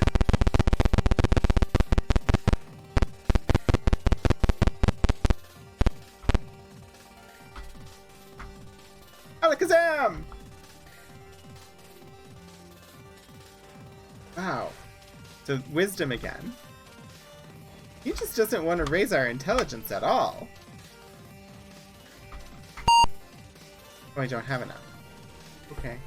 Alakazam! Wow. So, wisdom again. He just doesn't want to raise our intelligence at all. Oh, I don't have enough. Okay.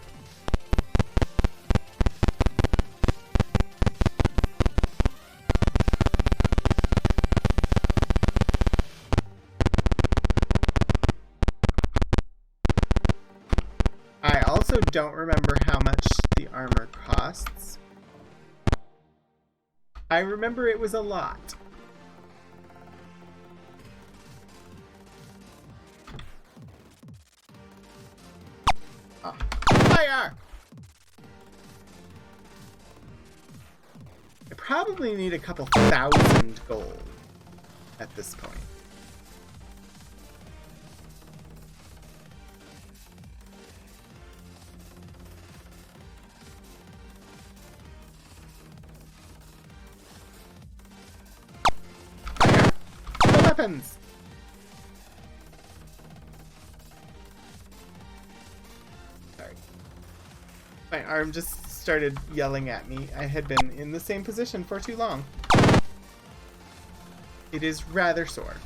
I also don't remember how much the armor costs. I remember it was a lot. Oh. Fire! I probably need a couple thousand gold at this point. Weapons! Sorry. My arm just started yelling at me. I had been in the same position for too long. It is rather sore.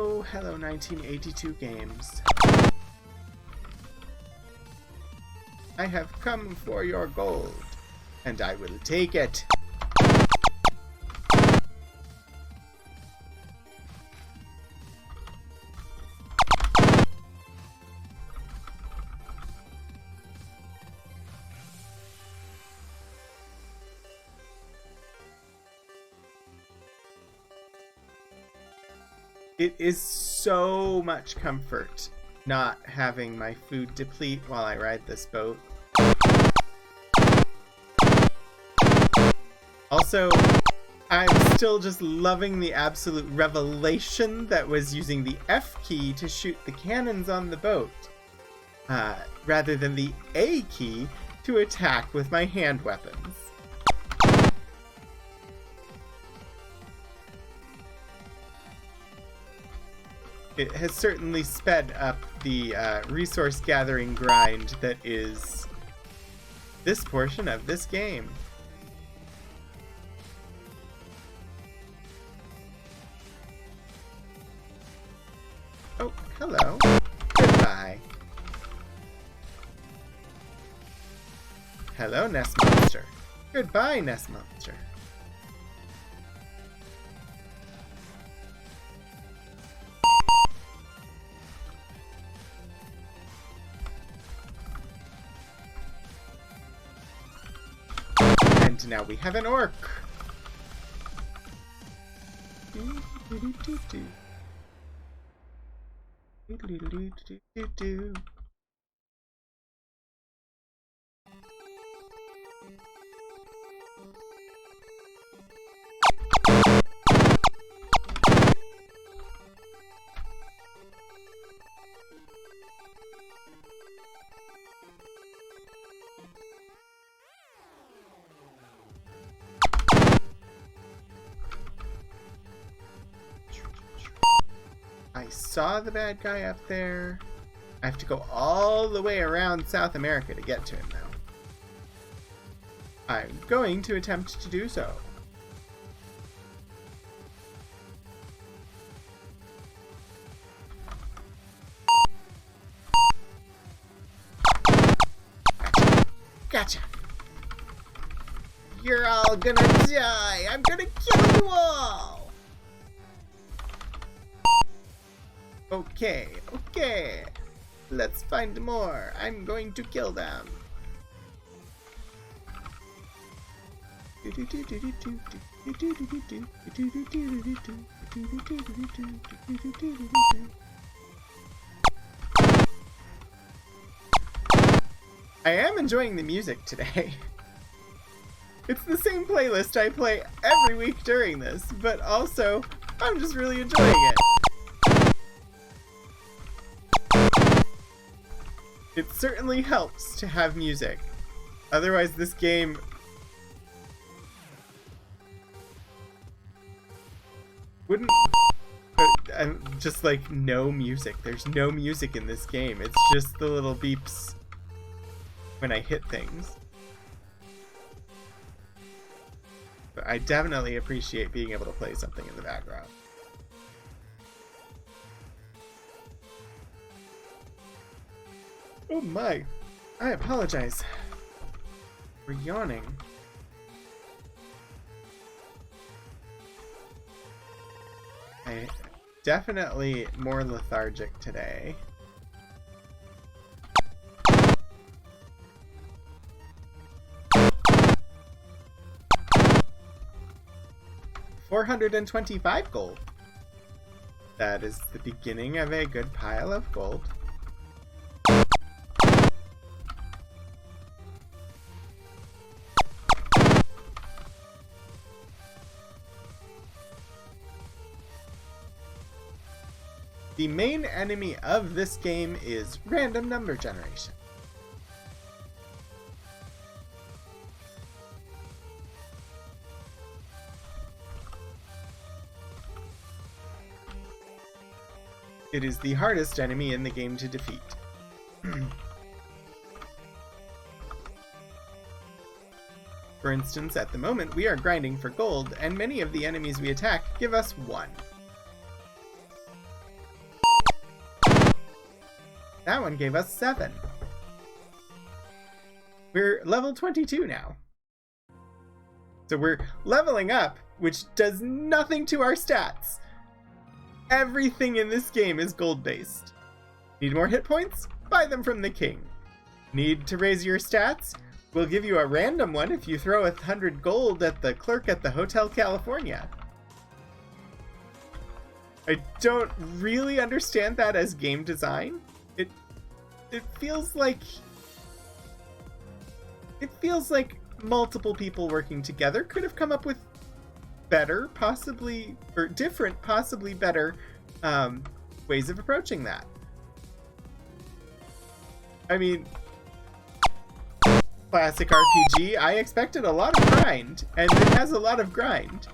Oh, hello 1982 games. I have come for your gold, and I will take it. It is so much comfort not having my food deplete while I ride this boat. Also, I'm still just loving the absolute revelation that was using the F key to shoot the cannons on the boat, rather than the A key to attack with my hand weapons. It has certainly sped up the resource gathering grind that is this portion of this game. Oh, hello. Goodbye. Hello, Nest Monster. Goodbye, Nest Monster. And now we have an orc. I saw the bad guy up there. I have to go all the way around South America to get to him now. I'm going to attempt to do so. Gotcha. You're all gonna die. I'm gonna kill you all. Okay, okay. Let's find more. I'm going to kill them. I am enjoying the music today. It's the same playlist I play every week during this, but also I'm just really enjoying it. It certainly helps to have music. Otherwise, this game wouldn't... just like no music. There's no music in this game. It's just the little beeps when I hit things. But I definitely appreciate being able to play something in the background. Oh my! I apologize for yawning. I'm definitely more lethargic today. $425 gold. That is the beginning of a good pile of gold. The main enemy of this game is random number generation. It is the hardest enemy in the game to defeat. For instance, at the moment we are grinding for gold, and many of the enemies we attack give us 1. That one gave us 7. We're level 22 now. So we're leveling up, which does nothing to our stats. Everything in this game is gold-based. Need more hit points? Buy them from the king. Need to raise your stats? We'll give you a random one if you throw 100 gold at the clerk at the Hotel California. I don't really understand that as game design. It feels like multiple people working together could have come up with better, possibly, or different, possibly better ways of approaching that. I mean, classic RPG, I expected a lot of grind, and it has a lot of grind.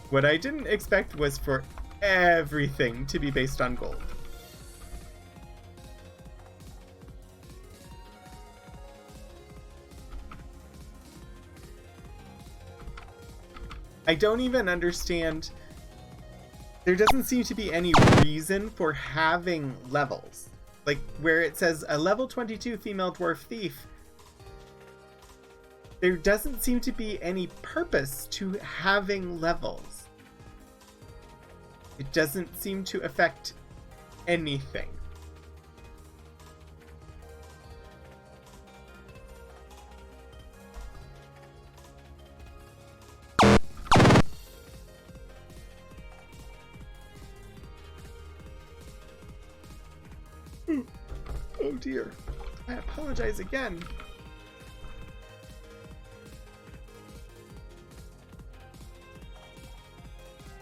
What I didn't expect was for everything to be based on gold. I don't even understand. There doesn't seem to be any reason for having levels. Like, where it says a level 22 female dwarf thief, there doesn't seem to be any purpose to having levels. It doesn't seem to affect anything. Oh dear. I apologize again.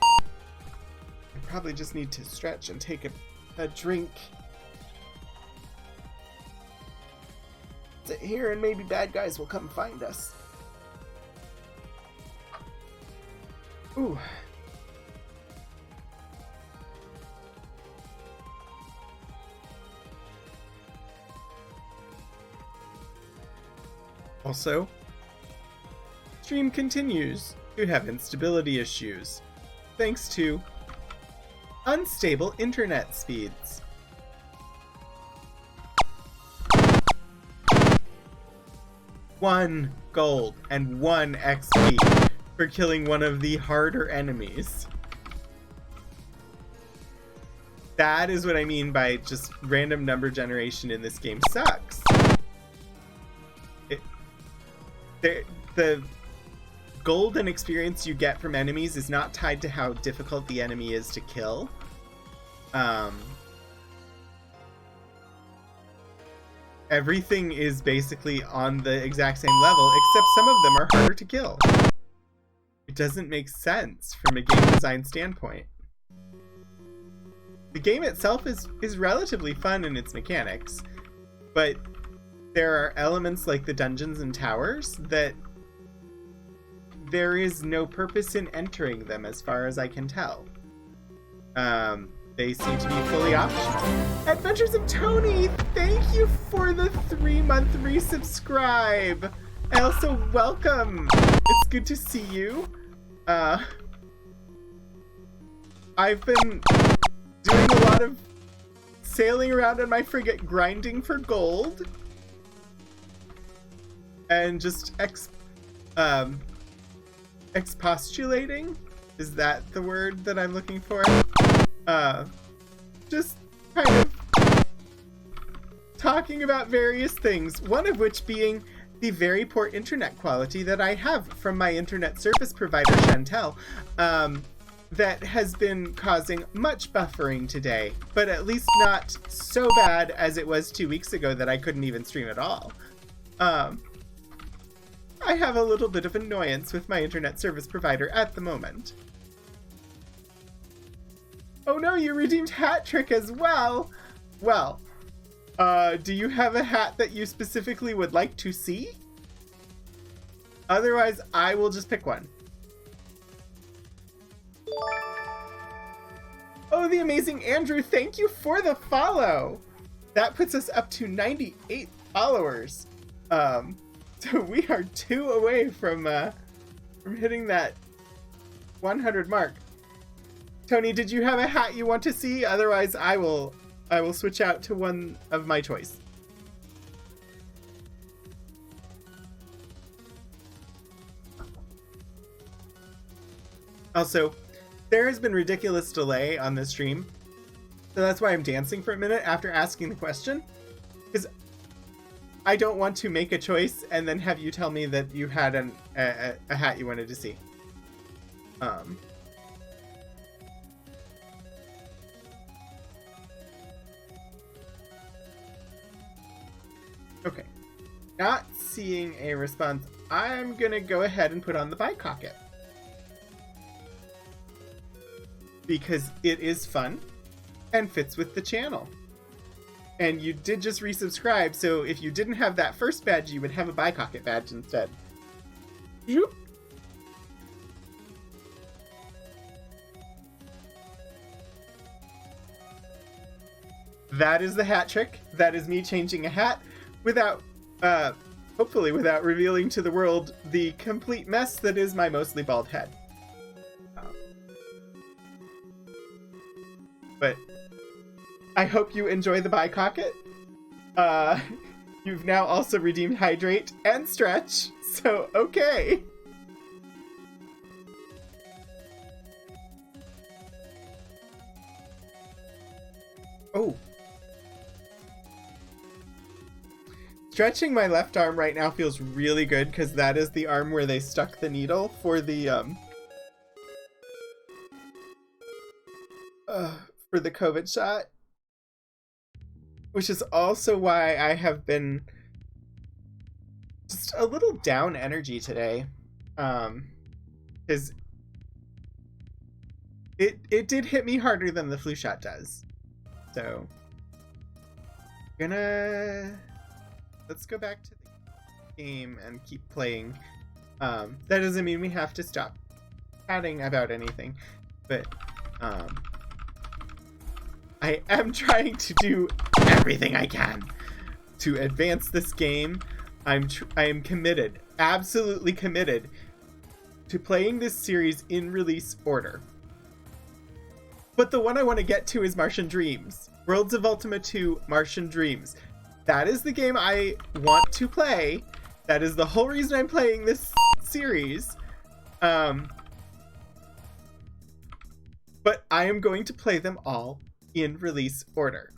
I probably just need to stretch and take a drink. Sit here and maybe bad guys will come find us. Ooh. Also, stream continues to have instability issues, thanks to unstable internet speeds. One gold and 1 XP for killing one of the harder enemies. That is what I mean by just random number generation in this game sucks. The golden experience you get from enemies is not tied to how difficult the enemy is to kill. Everything is basically on the exact same level, except some of them are harder to kill. It doesn't make sense from a game design standpoint. The game itself is relatively fun in its mechanics, but there are elements like the dungeons and towers that there is no purpose in entering them as far as I can tell. They seem to be fully optional. Adventures of Tony, thank you for the 3-month resubscribe. And also welcome. It's good to see you. I've been doing a lot of sailing around on my frigate grinding for gold. And just expostulating? Is that the word that I'm looking for? Just kind of talking about various things, one of which being the very poor internet quality that I have from my internet service provider, Chantel, that has been causing much buffering today, but at least not so bad as it was 2 weeks ago that I couldn't even stream at all. I have a little bit of annoyance with my internet service provider at the moment. Oh no, you redeemed Hat Trick as well! Well, do you have a hat that you specifically would like to see? Otherwise, I will just pick one. Oh, the amazing Andrew, thank you for the follow! That puts us up to 98 followers. So we are 2 away from hitting that 100 mark. Tony, did you have a hat you want to see? Otherwise, I will switch out to one of my choice. Also, there has been ridiculous delay on this stream, so that's why I'm dancing for a minute after asking the question, because I don't want to make a choice and then have you tell me that you had a hat you wanted to see. Okay. Not seeing a response, I'm gonna go ahead and put on the Bicocket. Because it is fun and fits with the channel. And you did just resubscribe, so if you didn't have that first badge, you would have a Bicocket badge instead. Yoop. That is the hat trick. That is me changing a hat without, hopefully without revealing to the world the complete mess that is my mostly bald head. But I hope you enjoy the Bicocket. You've now also redeemed Hydrate and Stretch, so okay. Oh. Stretching my left arm right now feels really good because that is the arm where they stuck the needle for the COVID shot. Which is also why I have been just a little down energy today. Because it did hit me harder than the flu shot does. So let's go back to the game and keep playing. That doesn't mean we have to stop chatting about anything, but I am trying to do everything I can to advance this game. I am committed, absolutely committed, to playing this series in release order. But the one I want to get to is Martian Dreams. Worlds of Ultima 2 Martian Dreams. That is the game I want to play. That is the whole reason I'm playing this series. But I am going to play them all in release order.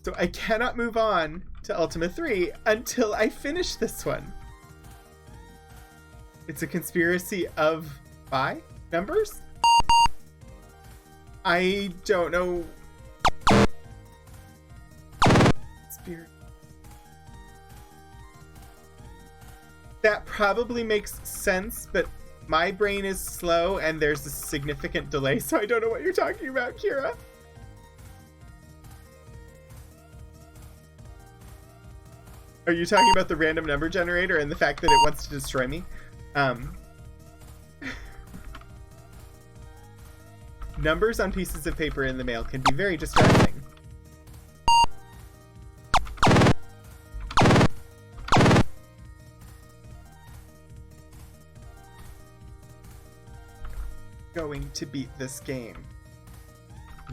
So I cannot move on to Ultima 3 until I finish this one. It's a conspiracy of 5 numbers? I don't know. Spirit. That probably makes sense, but my brain is slow and there's a significant delay, so I don't know what you're talking about, Kira. Are you talking about the random number generator and the fact that it wants to destroy me? Numbers on pieces of paper in the mail can be very distracting. Going to beat this game.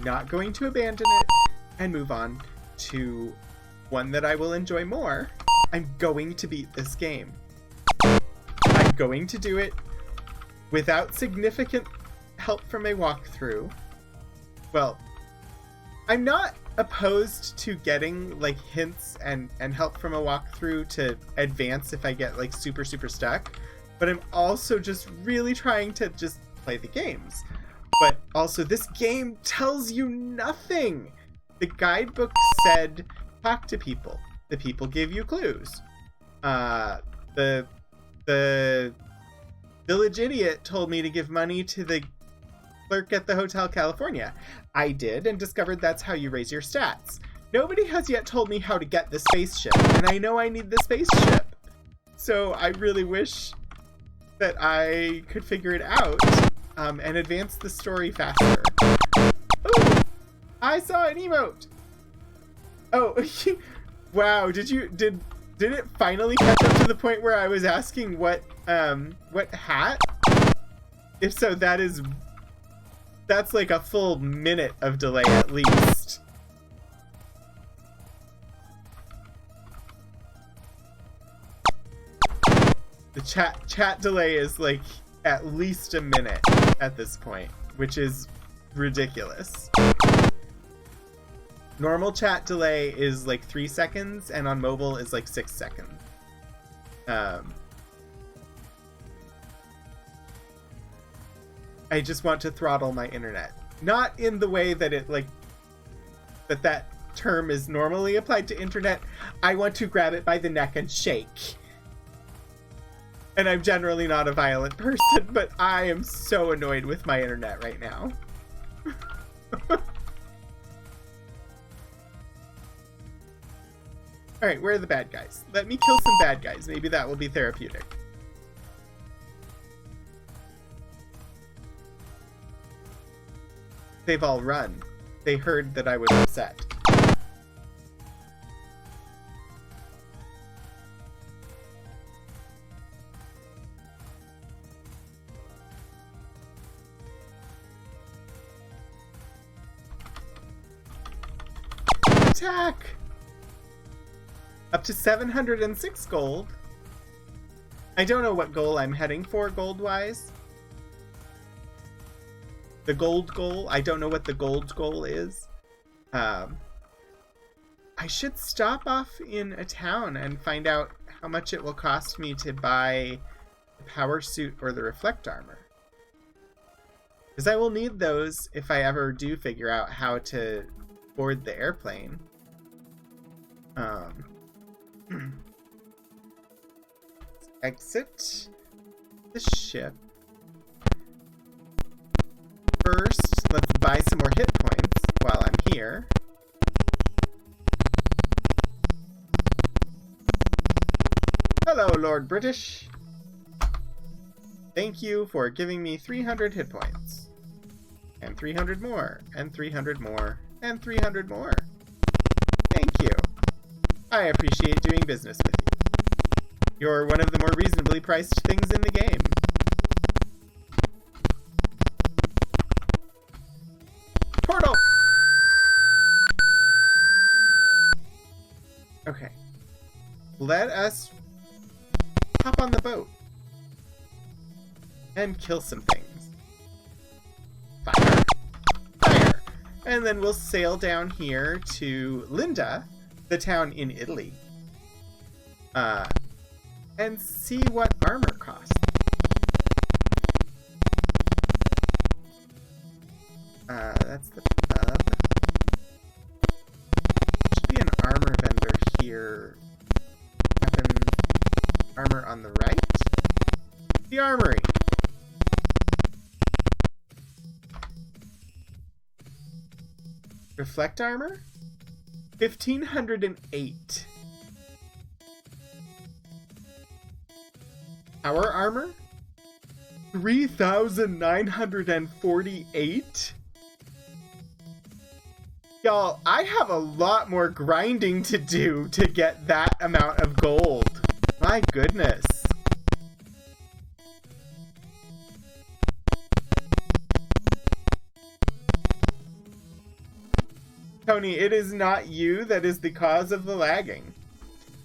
Not going to abandon it and move on to one that I will enjoy more. I'm going to beat this game. I'm going to do it without significant help from a walkthrough. Well, I'm not opposed to getting like hints and help from a walkthrough to advance if I get like super stuck, but I'm also just really trying to just play the games. But also this game tells you nothing. The guidebook said talk to people. The people give you clues. The village idiot told me to give money to the clerk at the Hotel California. I did and discovered that's how you raise your stats. Nobody has yet told me how to get the spaceship, and I know I need the spaceship. So I really wish that I could figure it out and advance the story faster. Oh, I saw an emote. Oh, wow! Did it finally catch up to the point where I was asking what hat? If so, that's like a full minute of delay at least. The chat delay is like at least a minute at this point, which is ridiculous. Normal chat delay is like 3 seconds, and on mobile is like 6 seconds. I just want to throttle my internet. Not in the way that it like that term is normally applied to internet, I want to grab it by the neck and shake. And I'm generally not a violent person, but I am so annoyed with my internet right now. Alright, where are the bad guys? Let me kill some bad guys. Maybe that will be therapeutic. They've all run. They heard that I was upset. Attack! Up to 706 gold. I don't know what goal I'm heading for gold-wise. The gold goal. I don't know what the gold goal is. I should stop off in a town and find out how much it will cost me to buy the power suit or the reflect armor. Because I will need those if I ever do figure out how to board the airplane. Exit the ship. First, let's buy some more hit points while I'm here. Hello, Lord British. Thank you for giving me 300 hit points. And 300 more, and 300 more, and 300 more. Thank you. I appreciate doing business with you. You're one of the more reasonably priced things in the game. Portal! Okay. Let us hop on the boat. And kill some things. Fire. Fire! And then we'll sail down here to Linda, the town in Italy. And see what armor costs. That's the pub. Should be an armor vendor here. Weapon armor on the right. The armory. Reflect armor? 1508. Power armor? 3,948? Y'all, I have a lot more grinding to do to get that amount of gold. My goodness. Tony, it is not you that is the cause of the lagging.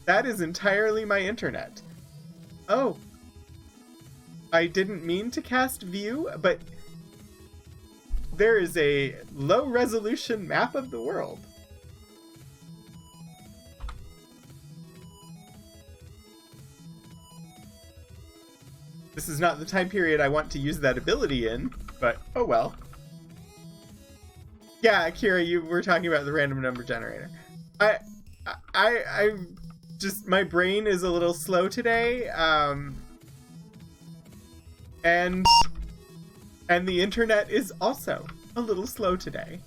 That is entirely my internet. Oh. I didn't mean to cast view, but there is a low-resolution map of the world. This is not the time period I want to use that ability in, but oh well. Yeah, Kira, you were talking about the random number generator. I just, my brain is a little slow today, and the internet is also a little slow today.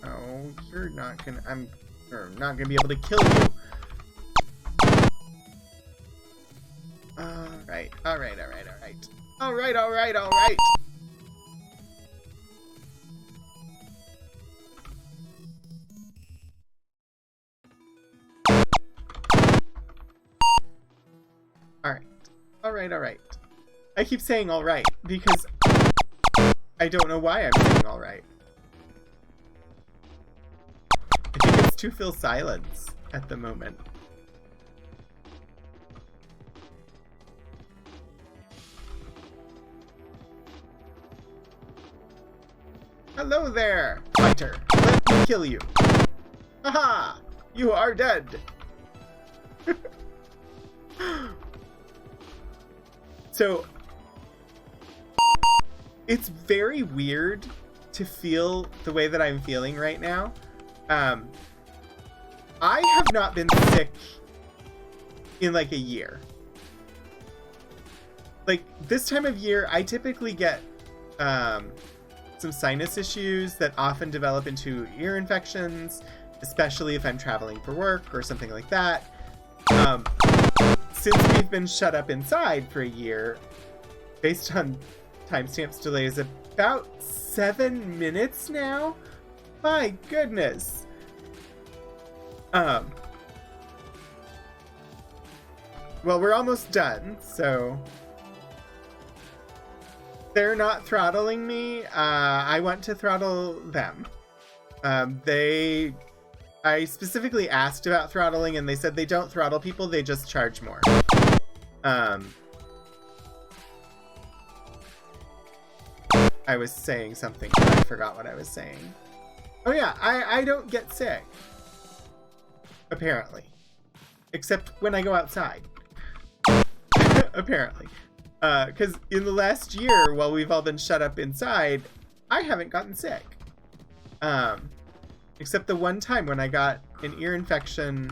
Oh, you're not gonna, I'm not gonna be able to kill you. Alright. Alright. I keep saying alright because I don't know why I'm saying alright. I think it's to fill silence at the moment. Hello there, fighter. Let me kill you. Haha! You are dead. So it's very weird to feel the way that I'm feeling right now. I have not been sick in like a year. Like this time of year, I typically get some sinus issues that often develop into ear infections, especially if I'm traveling for work or something like that. Since we've been shut up inside for a year, based on timestamps delays, about 7 minutes now. My goodness. Well, we're almost done, so they're not throttling me. I want to throttle them. I specifically asked about throttling, and they said they don't throttle people, they just charge more. I was saying something, but I forgot what I was saying. Oh yeah, I don't get sick. Apparently. Except when I go outside. Apparently. Because in the last year, while we've all been shut up inside, I haven't gotten sick. Except the one time when I got an ear infection,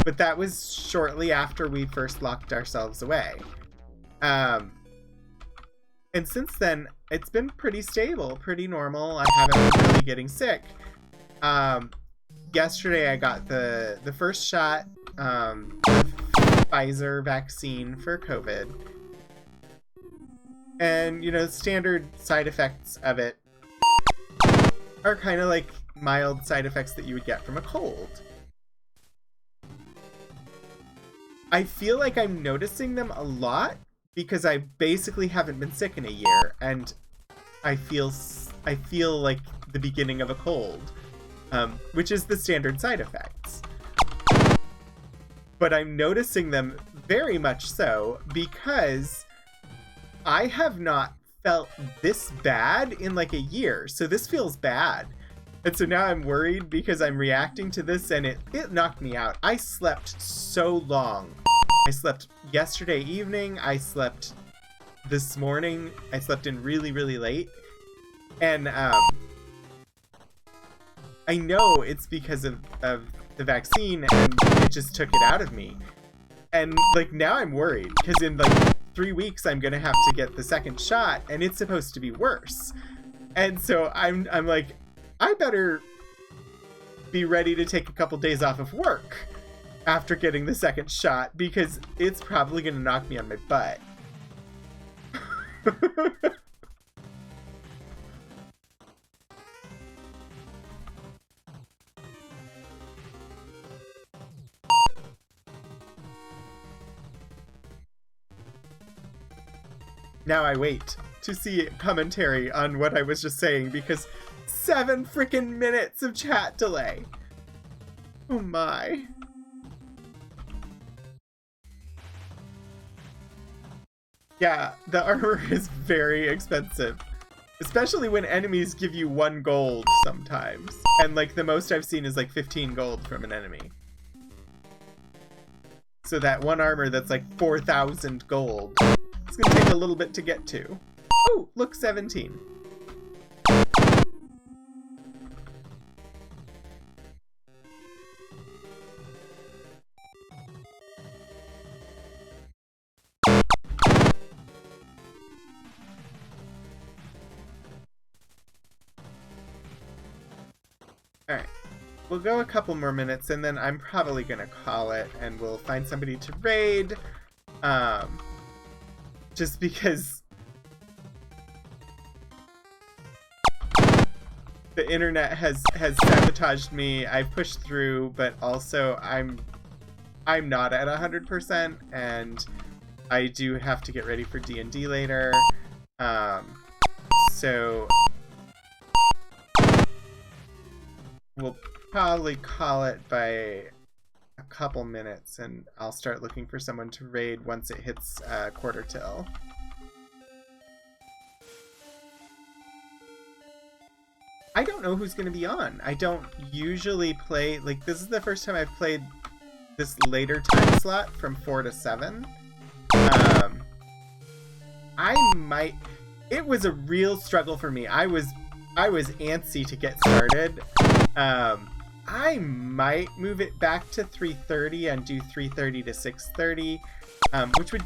but that was shortly after we first locked ourselves away. And since then, it's been pretty stable, pretty normal. I haven't been really getting sick. Yesterday I got the first shot of Pfizer vaccine for COVID. And, you know, standard side effects of it are kind of like mild side effects that you would get from a cold. I feel like I'm noticing them a lot because I basically haven't been sick in a year, and I feel like the beginning of a cold, which is the standard side effects. But I'm noticing them very much so because I have not felt this bad in like a year, so this feels bad. And so now I'm worried because I'm reacting to this, and it knocked me out. I slept so long. I slept yesterday evening, I slept this morning, I slept in really, really late. And I know it's because of the vaccine, and it just took it out of me. And like now I'm worried because in like 3 weeks I'm gonna have to get the second shot, and it's supposed to be worse. And so I'm like, I better be ready to take a couple days off of work after getting the second shot, because it's probably gonna knock me on my butt. Now I wait to see commentary on what I was just saying, because 7 freaking minutes of chat delay. Oh my. Yeah, the armor is very expensive. Especially when enemies give you 1 gold sometimes. And like the most I've seen is like 15 gold from an enemy. So that one armor that's like 4,000 gold. It's gonna take a little bit to get to. Oh, look, 17. Alright, we'll go a couple more minutes and then I'm probably gonna call it and we'll find somebody to raid. Just because the internet has sabotaged me. I've pushed through, but also I'm not at 100%, and I do have to get ready for D&D later. So we'll probably call it by a couple minutes, and I'll start looking for someone to raid once it hits quarter till. I don't know who's going to be on. I don't usually play, like, this is the first time I've played this later time slot from 4 to 7. I might... It was a real struggle for me. I was antsy to get started. I might move it back to 3:30 and do 3:30 to 6:30, which would